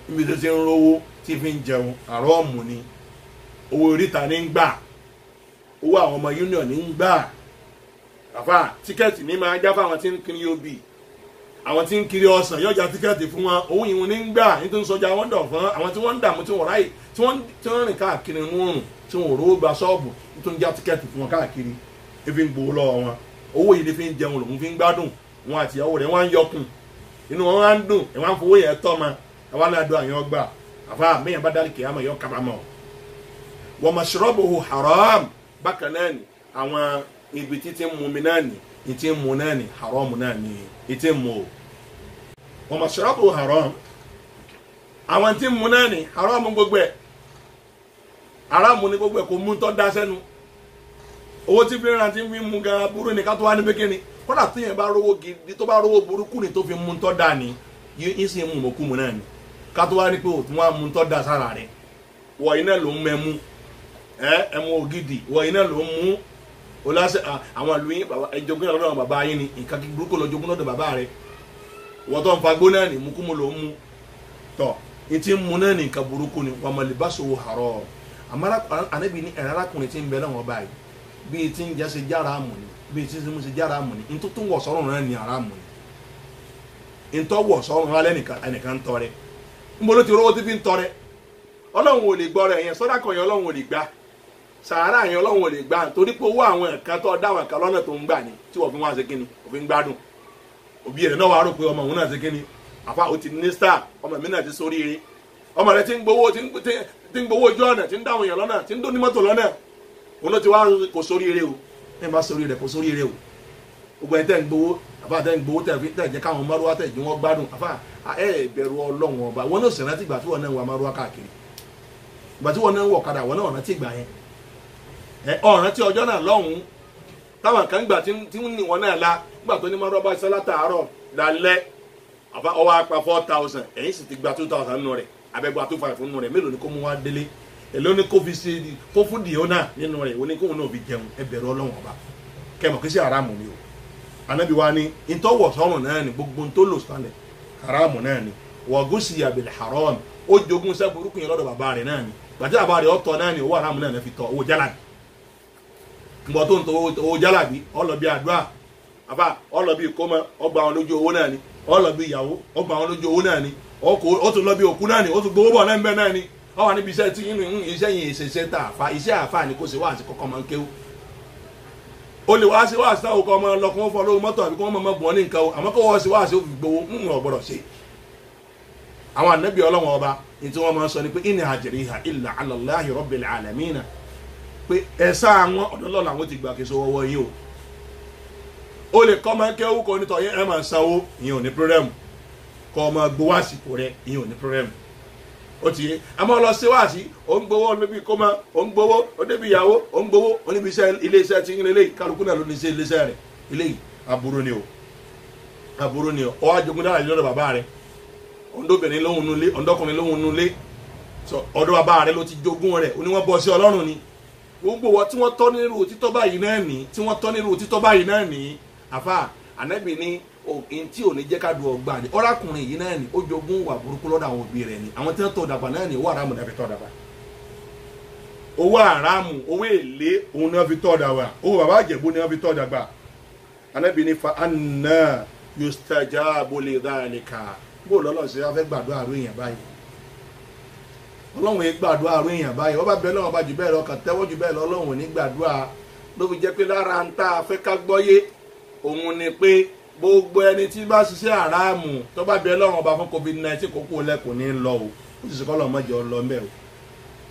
níbi tó ti ń rówó tí fi ń jẹun haramu ni owó oríta ní ń gbà owó àwọn ọmọ union ní ń gbà àfà tíkẹ́ẹ̀tì ní máa já fáwọn tí ń kiri obì àwọn tí ń kiri ọsàn yóò já tíkẹ́ẹ̀tì fún wọn owó yìí wọn ní ń gbà nítorí sọjà wọn dọ̀ fún àwọn tí wọ́n ń dààmú tí wọ́n ráyè tí wọ́n rìn káàkiri nínú òrùn tí wọ́n rówó gba ṣọ́ọ̀bù nítorí já tíkẹ́ẹ̀tì fún wọn káàkiri efi ń gbowó lọ́wọ́ wọn owó yìí ni fi ń jẹun lòun fi ń gbádùn wọn àti ìyàwó rẹ̀ wọ́n ń yọkùn inú wọn wá ń dùn ẹ̀ wọ́n á fowó yẹn tọ́ ma ẹ̀ wọ́n á dùn àyàn gbà àfà mẹ́yìn bá dálì kìyàmọ̀ yọ kábàámọ̀ wa mashrabuhu haram bákan náà ni àwọn ibi títí mu mi náà ni ìtí mu náà ni haram náà ni ìtí mu o wa mashrabuhu haram àwọn tí mu náà ni haram gbogbo ẹ̀ haram ni gbogbo ẹ̀ kò mú tọ́ da sẹ́nu owó tí fi rántí fi mú gan burú ni ká tó wá ní pékinni kódà tí yẹn bá rówó gidi tó bá rówó burúkú ni tó fi mú tọ́ da ni yín sì mú mọ̀kú mu náà ni ká tó wá ní pé òtún wá mú tọ́ da sára rẹ̀ wọ̀ iná ló ń mẹ́mú ẹmu ògidì wọ̀ iná ló ń mú olásẹ àwọn ìlú yín ẹjọgún ọlọ́run bàbá yín ni nǹkan burúkú lọ jogún lọ́dọ̀ bàbá rẹ̀ wọ́n tó ń fagbó náà ni mukú mu ló ń mú tọ́ ìtì ń mu náà ni nǹkan burúkú ni wọ́n mọ̀ lè bá sòwò haram àmọ́ Ànábì ní ẹ̀rọ arákùnrin tí ń bẹ lọ́wọ́ báyìí bíi tí ń jẹ́ ṣe jára mù ni bíi tí ń ṣe jára mù ni ntó tó wọ̀ sọ́run náà ni ara mù ni ntọ́ wọ̀ sọ́run náà ẹnìkan ń tọrẹ nbọ ló ti rówó tí fi ń tọrẹ ọlọ́run ò lè gbọ́ rẹ̀ yẹn sọ́dá kan yẹn ọlọ́run ò lè gbà sàárà yẹn ọlọ́run ò lè gbà torí pé owó àwọn ẹ̀kan tó dá àwọn ẹ̀kan lọ́nà tó ń gbà ní tí wọ́n fi wá ṣe kíni òfin gbádùn òbí rẹ̀ náà wàá rò pé ọmọ òun náà ṣe kíni àfa ó ti ní star ọmọ mi náà ti sórí eré ọmọ rẹ̀ ti ń gbowó ojú ọ̀nà ti ń dáwọn èèyàn lọ́nà ti ń dóní mọ́tò lọ́nà òun ló ti wá kò sórí eré o ẹ̀ bá sórí rẹ̀ kò sórí eré o gbogbo ẹ̀ tẹ̀ ń gbowó àfa tẹ̀ ń gbowó tẹ̀ jẹ́ káwọn márùwá tẹ̀ jí wọ́n gbádùn àfa ẹ̀ bẹ̀rù ọlọ́run ọba wọn náà sẹ̀rántí ìgbà tí wọn náà wà márùwá káàkiri ìgbà tí wọn náà wọ̀ kadà wọn náà rántí ìgbà yẹn ọ̀ràn tí ọjọ́ náà lọ́hùn-ún táwọn kan gbà tí ń ní wọn náà la nígbà tó ní márùwá bá ṣe látàárọ̀ lálẹ́ àfa ọwọ́ apá 4,000 ẹ̀yìn sì ti gba 2,000 nù rẹ̀ abẹ́gbà 2,500 nù rẹ̀ mélòó ni kó mú wá délé èló ni kó fi ṣe kó fún dìónà nínú rẹ̀ òní kóhun náà fi jẹun ẹ bẹ̀rù ọlọ́run ọba kẹmọ̀ kí sí haramu ni o anabi wa ni ntọ́wọ̀ sọ́run náà ni gbogbo ntọ́ lò sálẹ̀ haramu náà ni wọ́gùsì abil haram ó jogún sẹ́ burúkú yẹn lọ́dọ̀ bàbá rẹ̀ náà ni gbàtí bàbá rẹ̀ ọ̀tọ̀ náà ni owó haramu náà fi tọ́ owó jálàbí nbọ tó ń tọ́ owó jálàbí ọlọ́bí àdúrà àbá ọlọ́bí ìkómọ ọgbà wọn lójú owó náà ni ọlọ́bí ìyàwó ọgbà wọn lójú owó náà ni ó tún lọ́bí òkú náà ni ó tún gbowó bọ̀ náà ń bẹ́ náà ni ọ wà níbi iṣẹ́ tí iṣẹ́ yìí ṣiṣẹ́ tà àfa iṣẹ́ àfa ni kò sí wáàsí kọ́kọ́ máa ń kéwú o lè wá sí wáàsí táwọn ọkọ̀ ọmọ lọ́kùn fọ́ lówó mọ́tò àbí kí wọ́n mọ̀ bọ̀ ní nǹkan o àmọ́ kó wọ́n sí wáàsí ó fi gbowó ń rọ̀ gbọ́dọ̀ ṣe àwọn ànábì ọlọ́wọ́n ọba ní tí wọ́n máa ń sọ ni pé in ajriha illa ala Allahi rabbil alamin pé ẹ̀sà àwọn ọ̀dọ́lọ́ làwọn ti gbà kí so wọ́wọ́ yìí o lè kọ́ máa ń kéwú kọ́ nítọ̀ yẹn ẹ̀ máa sanwó ìyẹn ò ní pírọ́rẹ́mù kọ́ ọmọ gbowó àsìkò rẹ ìyẹn ò ní pírọ́rẹ́mù ó ti yé àmọ́ lọ sí wáàsí ó ń gbowó níbi kọ́mọ ó ń gbowó ó débi ìyàwó ó ń gbowó ó níbi iṣẹ́ ilé iṣẹ́ tí ń lé léyìí kálukú náà ló ní iṣẹ́ ilé iṣẹ́ rẹ̀ eléyìí aburú ni o ọ ajogun dára yìí lọ́dọ̀ bàbá rẹ̀ ọ̀ndọ́bìnrin lóhùn nulẹ̀ ọ̀ndọ́kùnrin lóhùn nulẹ̀ ọ̀dọ̀ bàbá rẹ̀ ló ti jogún rẹ̀ oníwọ̀n bọ́ sí ọlọ́run ni gbogbo wọn tí wọ́n tọ́ nírú títọ́ báyìí náà ní àfa ànábì ní òkè tí ò ní jẹ́ ká du ọgbà ni ọ̀rákùnrin yìí náà ni ó jogún wà burúkú lọ́dọ̀ àwọn òbí rẹ̀ ni àwọn tí wọ́n tọ́ dàgbà náà ni owó àràmù náà fi tọ́ dàgbà owó àràmù owó èlé òun náà fi tọ́ dàgbà owó bàbá àjẹ̀bú náà fi tọ́ dàgbà ànábì ní fa anna yustajabu li dhalika bó lọ́lọ́ sí afẹ́ gbàdúrà àrùn èèyàn báyìí ọlọ́run yìí gbàdúrà àrùn èèyàn báyìí wọ́n bá bẹ lọ́wọ́ bá jù bẹ́ẹ̀ lọ kàn tẹ́wọ́ jù bẹ́ẹ̀ lọ ọlọ́run ní gbàdúrà ló fi jẹ́ pé lára ń tá a fẹ́ ká gbọ́yé òun ni pé gbogbo ẹni tí bá ṣiṣẹ́ àràmù tó bá bẹ lọ́wọ́ ọba fún COVID-19 kókó lẹ́kùn ní lọ o ó sì ṣe kọ́ lọ́ọ́ mọ́jọ lọ mẹ́ o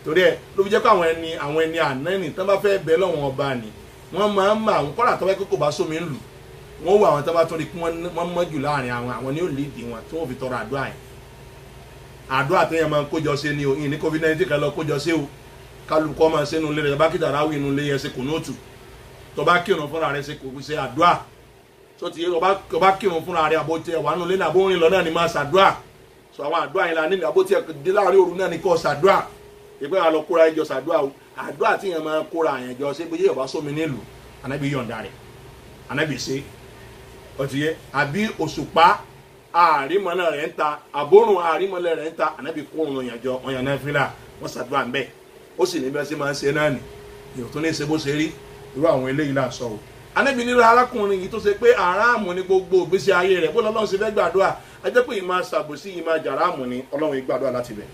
torí ẹ ló fi jẹ́ pé àwọn ẹni àná ẹni tó bá fẹ́ bẹ lọ́wọ́ ọba ni wọ́n máa ń mọ àwọn kọ́lá tó bá kókó bá sómi ń lù wọ́n wọ àwọn tó bá tún rí kí wọ́n mọ́ jù láàrin àwọn ní ó lè dì wọn tí wọ́n fi tọrọ àdúrà yẹn àdúrà tó yẹn máa ń kójọ sí ni o ìyìn ní COVID-19 kan lọ kójọ sí o kálukọ́ máa ṣe nu ilé rẹ̀ bá kí tàràwì inú ilé yẹn ṣe kò nóòtù tó bá kírun fúnra rẹ̀ ṣe kò ṣe àdúrà tó ti yẹ tó bá kírun fúnra rẹ̀ àbó tiẹ̀ wà nù lé ní àbó rìn lọ náà ni máa ṣàdúrà so àwọn àdúrà yẹn la ní àbó tiẹ̀ dé láàrin òru náà ni kò ṣàdúrà ìpè àlọ́ kóra ẹjọ ṣàdúrà o àdúrà tí yẹn máa kóra yẹn jọ ṣe pé yẹ ọba sómi nílùú ànábì yọ̀ǹda rẹ̀ ànábì ṣe ó ti yẹ àbí òṣùpá àrímọ́lẹ̀ rẹ̀ ń ta àbórùn àrímọ́lẹ̀ rẹ̀ ń ta ànábì kó òun yànjọ ọ̀yàn náà fílà wọ́n ṣàdúrà ń bẹ̀ ó sì ní bí wọ́n ṣe máa ń ṣe náà nì yóò tó ní ṣe bó ṣe rí irú àwọn eléyìí là sọ o ànábì nílò arákùnrin yìí tó ṣe pé àràmù ní gbogbo ìgbésí ayé rẹ̀ bó lọ́lọ́run ṣe fẹ́ gbàdúrà ẹ jẹ́ pé ìmọ̀ ṣàbòsí ìmọ̀ jàràmù ni ọlọ́run gbàdúrà láti bẹ̀.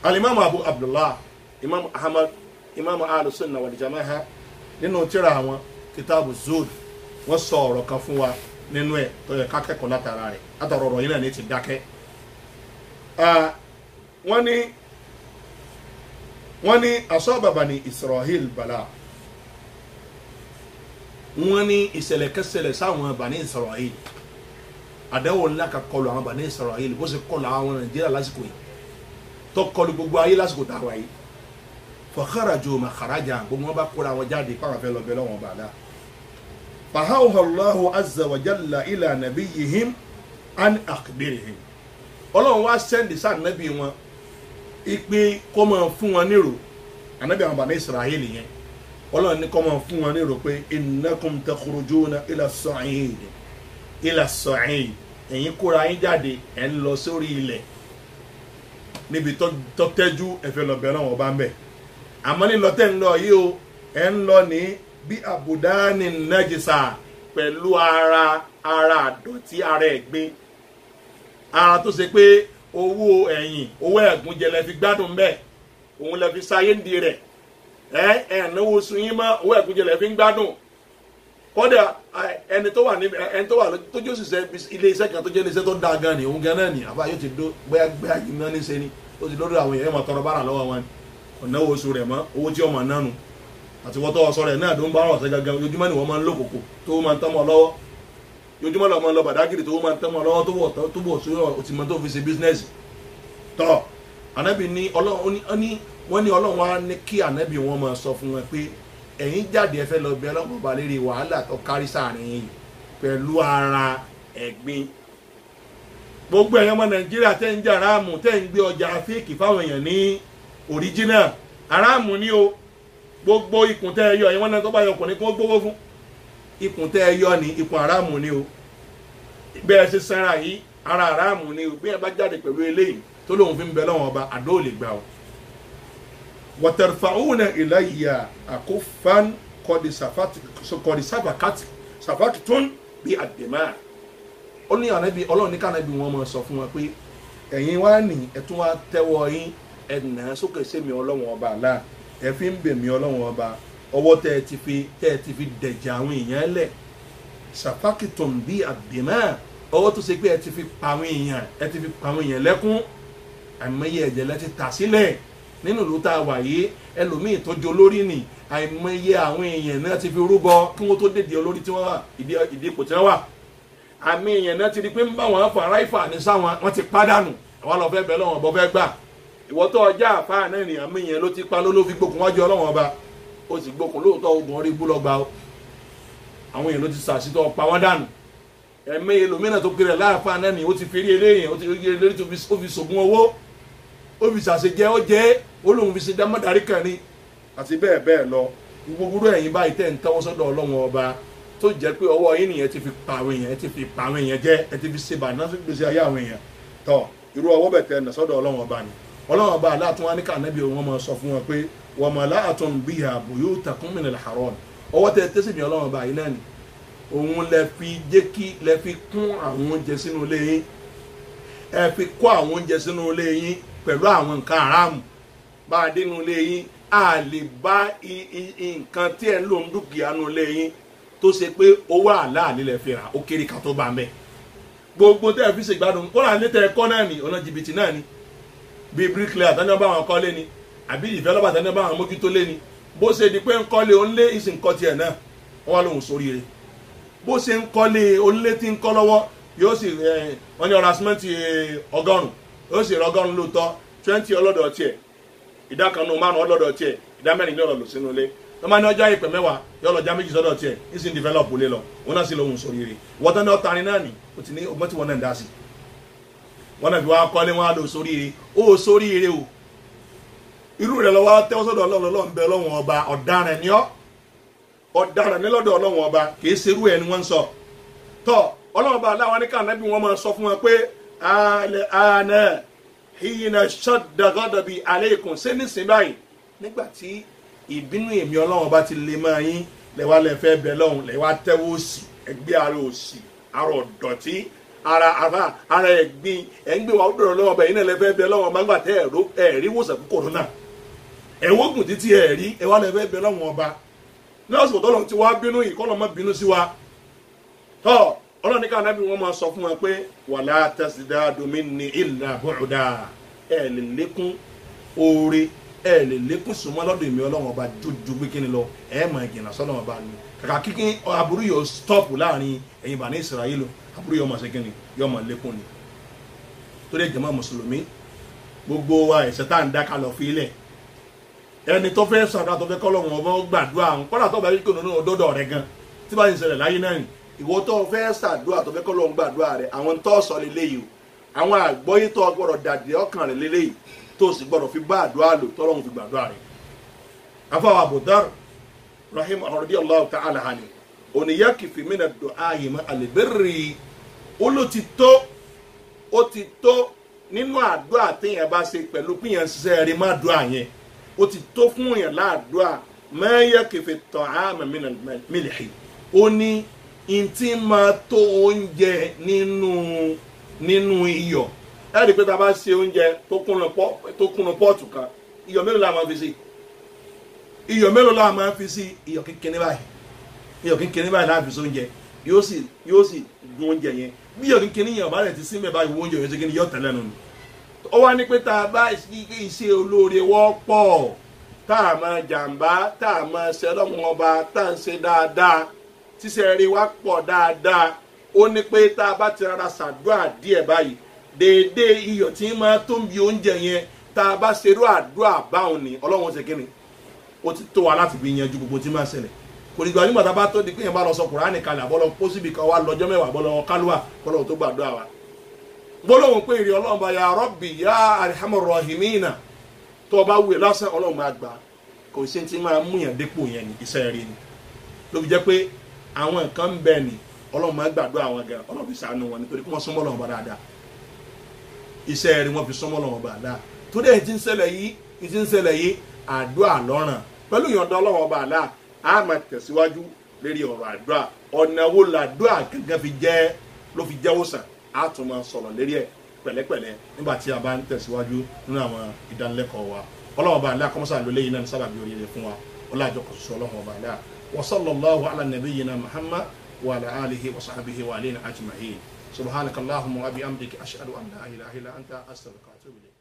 alimami abu abdullah imam ahmad imam alusunna wal jamaha nínú tírà àwọn kitabu zuhd wọ́n sọ ọ̀rọ̀ kan fún wa nínú ẹ̀ tó yẹ ká kẹ́kọ̀ọ́ látara rẹ̀ látara ọ̀rọ̀ yìí náà ní ti dákẹ́. wọ́n ní asaba bani Israel bala wọ́n ní ìṣẹ̀lẹ̀ kẹsẹ̀lẹ̀ sáwọn bani Israel àdánwò ńlá ka kọlù àwọn bani Israel bó ṣe kọlù àwọn Nàìjíríà lásìkò yìí tó kọlù gbogbo ayé lásìkò táwa yìí fa kharaju ma kharaja gbogbo wọn bá kóra wọn jáde fáwọn fẹ́ lọ bẹ lọ́wọ́ bàdá. فأوحى الله عز وجل إلى نبيهم أن أخبرهم Ọlọ́run wá sẹ́ndì sáà nàbí wọn ìpè kó máa fún wọn nírò ànábì àwọn bàbá Ísírẹ́lì yẹn Ọlọ́run ní kó máa fún wọn nírò pé innakum takhrujuna ila as-sa'id ẹ̀yin kóra yín jáde ẹ̀ ń lọ sórí ilẹ̀ níbi tó tẹ́jú ẹ̀fẹ́ lọ́bẹ̀ náà wọ́n bá ń bẹ̀ àmọ́ ní lọ́tẹ̀ ń lọ yìí o ẹ̀ ń lọ ní bí àbùdání nàjìsà pẹ̀lú ara àdọ̀tí ara ẹ̀gbin ara tó ṣe pé owó ẹ̀yìn owó ẹ̀gún jẹ lẹ fi gbádùn bẹ́ẹ̀ òun lẹ fi sáyé ń di rẹ̀ náwó sun yín mọ́ owó ẹ̀kúnjẹ lẹ́ fi ń gbádùn kódà ẹni tó wà tó jó ṣiṣẹ́ ilé iṣẹ́ kan tó jẹ́ ilé iṣẹ́ tó dáa gan ni òun gan náà ni àbá yóò ti dó bóyá yìí náà ní ṣe ni ó ti lọ́dọ̀ àwọn èèyàn máa tọrọ bára lọ́wọ́ wọn ọ̀nà oṣù rẹ̀ mọ́ owó tí ọmọ náà nù àti wọ́n tọ́ ọ̀sọ́ rẹ̀ náà tó ń bá ọ̀sẹ̀ gangan ojoojúmọ́ ni wọ́n máa ń lò kòkò tó máa ń tán mọ́ lọ́wọ́ ojoojúmọ́ lọ́mọ lọ bàdágìrì tó máa ń tán mọ́ lọ́wọ́ tó bọ̀ sórí òtìmọ́ tó fi ṣe bísínẹ́sì tọ́ ànábì ní wọ́n ní ọlọ́run wá ní kí ànábì wọn máa sọ fún wọn pé ẹ̀yin jáde ẹ fẹ́ lọ bẹ ọlọ́run ọba lérí wàhálà tó kárí sáàrin yìí pẹ̀lú ara ẹ̀gbin gbogbo ẹ̀yàn ọmọ nàìjíríà tẹ́ ń jẹ́ aráàmù tẹ́ ń gbé ọjà fíìkì fáwọn èèyàn ní òríjínà aráàmù ní o gbogbo ikùn tẹ́ ẹ yọ ẹ̀yin wọn náà tó bá yọ ọkùnrin kí wọ́n gbówó fún ikùn tẹ́ ẹ yọ ní ikùn aráàmù ní o bẹ́ẹ̀ ṣe sanra yìí ara aráàmù ní o bí ẹ bá jáde pẹ̀lú eléyìí tó lóun fi ń bẹ lọ́wọ́ ọba àdó ò lè gbà o wọ́tẹ̀rfàúnà ìlàyà àkófán kọ́dí sàfàkì tún bí àdèmá ó ní ànábì ọlọ́run ní kànábì wọn mọ̀ sọ fún wọn pé ẹ̀yin wá ní ẹ̀tún wá tẹ́wọ́ yín ẹ̀nà sókè sẹ́mi ọlọ́run ọba àlá ẹ̀ fi ń bẹ̀mí ọlọ́run ọba ọwọ́ tẹ́ ẹ ti fi dẹ̀jà àwọn èèyàn lẹ̀ sàfàkì tún bí àdèmá ọwọ́ tó ṣe pé ẹ ti fi pa àwọn èèyàn lẹ́kún àìmọye ẹ̀jẹ̀ lẹ́ ti tà sílẹ̀ nínú ìlú tá a wà yìí ẹlòmíì tó jọ lórí ni àìmọye àwọn èèyàn náà ti fi rúbọ kí wọ́n tó dédé olórí tí wọ́n wà ìdí ipò tí wọ́n wà àmì èèyàn náà ti di pé ń bá wọn fà ráìfà ní sáwọn wọ́n ti pàdánù àwọn lọ fẹ́ bẹ́ẹ̀ lọ́wọ́ ọba fẹ́ gbà ìwọ tó ọjà àfáà náà ni àmì èèyàn ló ti pa ló fi gbókun wájú ọlọ́wọ́n ọba ó sì gbókun lóòótọ́ ogun orí ibú lọ́gba àwọn èèyàn ló ti sàṣìtọ́ pa wọ́n dànù ẹ̀mí ẹlòmíràn tó kéré láàfáà náà ni ó ti fi rí eléyìn ó ti rí eléyìn tó fi sògùn owó ó fi ṣàṣejẹ́ ó jẹ́ olóhùn fi ṣe dámọ́darí kan ní àti bẹ́ẹ̀ bẹ́ẹ̀ lọ gbogbo ẹ̀yin báyìí tẹ̀ ń tẹ́wọ́ sọ́dọ̀ ọlọ́run ọba tó jẹ́ pé ọwọ́ yín nìyẹn ti fi pa àwọn èèyàn ẹ ti fi pa àwọn èèyàn jẹ́ ẹ ti fi ṣe bàánà sí gbèsè ayé àwọn èèyàn tọ́ irú ọwọ́ bẹ̀ tẹ̀ ẹ̀ sọ́dọ̀ ọlọ́run ọba ni ọlọ́run ọba aláàtún wa ní kànábì wọn máa sọ fún wọn pé wọ́n máa láàtún bí ààbò yóò takún mìíràn làárọ̀ ọwọ́ tẹ̀ tẹ́sí mi ọlọ́run ọba yìí náà ni òun lẹ fi kún àwọn oúnjẹ sínú ilé yín ẹ fi kó àwọn oúnjẹ sínú ilé yín pẹ̀lú àwọn nǹkan aráàmù bá a dénú ilé yín a lè bá nǹkan tí ẹ̀ ń lò ń dúkìá nú ilé yín tó ṣe pé owó àláàlí lẹ fi rà ó kéré ká tó bá a mẹ́ gbogbo tẹ́ ẹ fi ṣègbádùn kó là ní tẹ́ ẹ kọ́ náà ni ọ̀nà jìbìtì náà ni bíi bricklayer tani ọba àwọn kọ́lé ni àbí developer tani ọba àwọn mójútó lé ni bó ṣe di pé ń kọ́lé onílé ìsìn kọ́ tiẹ̀ náà wọ́n wá lóhùn sóríire bó ṣe ń kọ́lé onílé tí ń kọ́ lọ́wọ́ yóò sì wọ́n ní ọ̀rọ̀ asímẹ́ǹtì 100 yóò sì rọgọ́rùn lóòótọ́ 20 ọlọ́dọ̀ tiẹ̀ ìdá kan nù 5 ọlọ́dọ̀ tiẹ̀ ìdá 4 ní ọ̀rọ̀ lò sínú ilé wọ́n máa ní ọjọ́ ìpè 10 yóò lọ já 2 sọ́dọ̀ tiẹ̀ ní sì ń develop lé lọ wọn náà sì lóhùn sóríire wọ́n tán ní ọ̀tarin náà ni ó ti ní ọgbọ́n tí wọ́n náà ń dá sí wọ́n náà fi wá kọ́lé wọn á lò sóríire ó sóríire o irú rẹ̀ lọ́wọ́ tẹ́wọ́ sọ́dọ̀ ọlọ́run bẹ ọlọ́run ọba ọ̀daràn ní ọ̀daràn ní lọ́dọ̀ ọlọ́run ọba kì í ṣerú ẹ̀ ni wọ́n ń sọ tọ́ ọlọ́run ọba aláwọn ní kànábì wọn máa sọ fún wọn pé àná hìyìnà ṣọ́dàgọ́dọ̀bí aleikum ṣé nísìnyí báyìí nígbà tí ìbínú èmi ọlọ́run ọba ti lè máa yín lẹ́wà lẹ́fẹ́ bẹ lọ́hùn lẹ́wà tẹ́wọ́ òsì ẹgbẹ́ ara òsì ara ọ̀dọ̀tí ara ẹ̀gbin ẹ̀ńgbẹ́ wa ọdọ̀ ọlọ́run ọba yìí náà lẹ́fẹ́ bẹ lọ́hùn ọba ńgbà tẹ́ ẹ̀rí wòsàn fún kòrónà ẹ̀wọ́gùn títí ẹ̀rí ẹ̀wà lẹ́fẹ́ bẹ lọ́hùn ọba lọ́sọ̀tọ̀ tọ́lọ́ ti wá bínú yìí kọ́lọ́ má bínú sí wa tọ́ ọlọ́run ní ká nábì wọn máa sọ fún wọn pé wàlá tasdadu minni illa bu'da ẹ lè lékún oore ẹ lè lékún súnmọ́ lọ́dọ̀ èmi ọlọ́run ọba jójú gbé kíni lọ ẹ máa jìnnà sọ́nà ọba ni kàkà kíkín aburú yóò stop láàrin ẹ̀yin Bani Israel aburú yóò máa ṣe kíni yóò máa lékún ni tó dé jàmá mùsùlùmí gbogbo wa ẹ̀ṣẹ̀ tá à ń dá kalọ̀ fi ilẹ̀ ẹni tó fẹ́ sàdá tó fẹ́ kọ́lọ́run ọba gbàdúrà kọ́lá tó bá yí kò nínú ọdọ́dọ̀ rẹ gan tí bá ń ṣẹlẹ̀ láyé náà ìwọ tó fẹ́ ṣàdúrà tó fẹ́ kọ́ ló ń gbàdúrà rẹ̀ àwọn tó sọ lélẹ́yìí o àwọn àgbọ́yé tó gbọ́dọ̀ dàdí ọkàn rẹ̀ lélẹ́yìí tó sì gbọ́dọ̀ fi bá àdúrà lò tó lọ́hùn fi gbàdúrà rẹ̀. afáwọn Abu Dharr rahim radiyallahu ta'ala anhu oníyàkì fi mí nà dùn ààyè mọ́ àlèbèrè ó ti tó nínú àdúrà téèyàn bá ṣe pẹ̀lú pínyàn ṣiṣẹ́ rí má dùn àyẹn ó ti tó fún yàn láàdúrà mẹ́yàkì fi tọ̀ àmì mílíọ̀nù ó ní ntí máa tó oúnjẹ nínú iyọ̀ ẹ rí i pé tá a bá ṣe oúnjẹ tó kúnnú pọ́ọ̀tù kan iyọ̀ mélòó la máa fi ṣe iyọ̀ mélòó la máa fi sí iyọ̀ kékeré báyìí láàfin sóúnjẹ yóò sì gun oúnjẹ yẹn bí iyọ̀ kékeré yẹn ọ̀bá rẹ̀ ti sí mẹ́ba ìwọ oúnjẹ yẹn ṣe kí ni yọ̀ tẹ́lẹ̀ nù. ó wá ní pé tá a bá iṣẹ́ olóore wọ́pọ̀ tá a máa jàǹbá tá a máa ṣe ọlọ́run ọba tá a ń ṣe dáadáa tíṣẹ́ rí wá pọ̀ dáadáa ó ní pé tá a bá ti rárá ṣàdúrà díẹ̀ báyìí déédéé iyọ̀ tí máa tó ń bi oúnjẹ yẹn tá a bá ṣerú àdúrà báwọn ni ọlọ́run ṣe kí ni ó ti tó wa láti fi yanjú gbogbo tí máa ṣẹlẹ̀ kò ní gbà nígbà tá a bá tó di pé yẹn bá lọ sọ Kùránì kalẹ̀ àbọ̀lọ́ pósíbì kan wá lọ́jọ́ mẹ́wàá àbọ̀lọ́ kálúwà kọ́lọ́ tó gbàdúrà wa gbólóhùn pé ìrì ọlọ́run bá ya Rabbi ya Arhamar Rahimina tó o bá wúye lásán ọlọ́run máa gbà kò sí ti máa mú yàn dépò yẹn ní iṣẹ́ rí ni ló fi jẹ́ pé àwọn nǹkan ń bẹ ni ọlọ́run máa gbàdúrà àwọn gan ọlọ́run fi ṣàánú wọn nítorí kí wọ́n súnmọ́ Ọlọ́run bá dáadáa iṣẹ́ rí wọ́n fi súnmọ́ Ọlọ́run bá dáadáa tó dẹ̀ ti ń ṣẹlẹ̀ yìí àdúrà lọ́ràn pẹ̀lú ìyọ̀ǹda Ọlọ́run ọba àlá a máa tẹ̀síwájú lérí ọ̀rọ̀ àdúrà ọ̀nà wo làdúrà gẹ́gẹ́ ló fi jẹ́ wòsàn a tún máa sọ̀rọ̀ lérí ẹ̀ pẹ̀lẹ́pẹ̀lẹ́ nígbà tí a bá ń tẹ̀síwájú nínú àwọn ìdánilẹ́kọ̀ọ́ wa Ọlọ́run ọba àlá kọ́mọ́sà ló léyìn náà ní sábàbí oríire fún wa ọlọ́àjọ kò sọ Ọlọ́run ọba àlá wa sallallahu ala nabiyyina Muhammad wa ala alihi wa sahbihi wa alina ajma'in subhanakallahumma wa bihamdika ashhadu an la ilaha illa anta astaghfiruka wa atubu ilayk.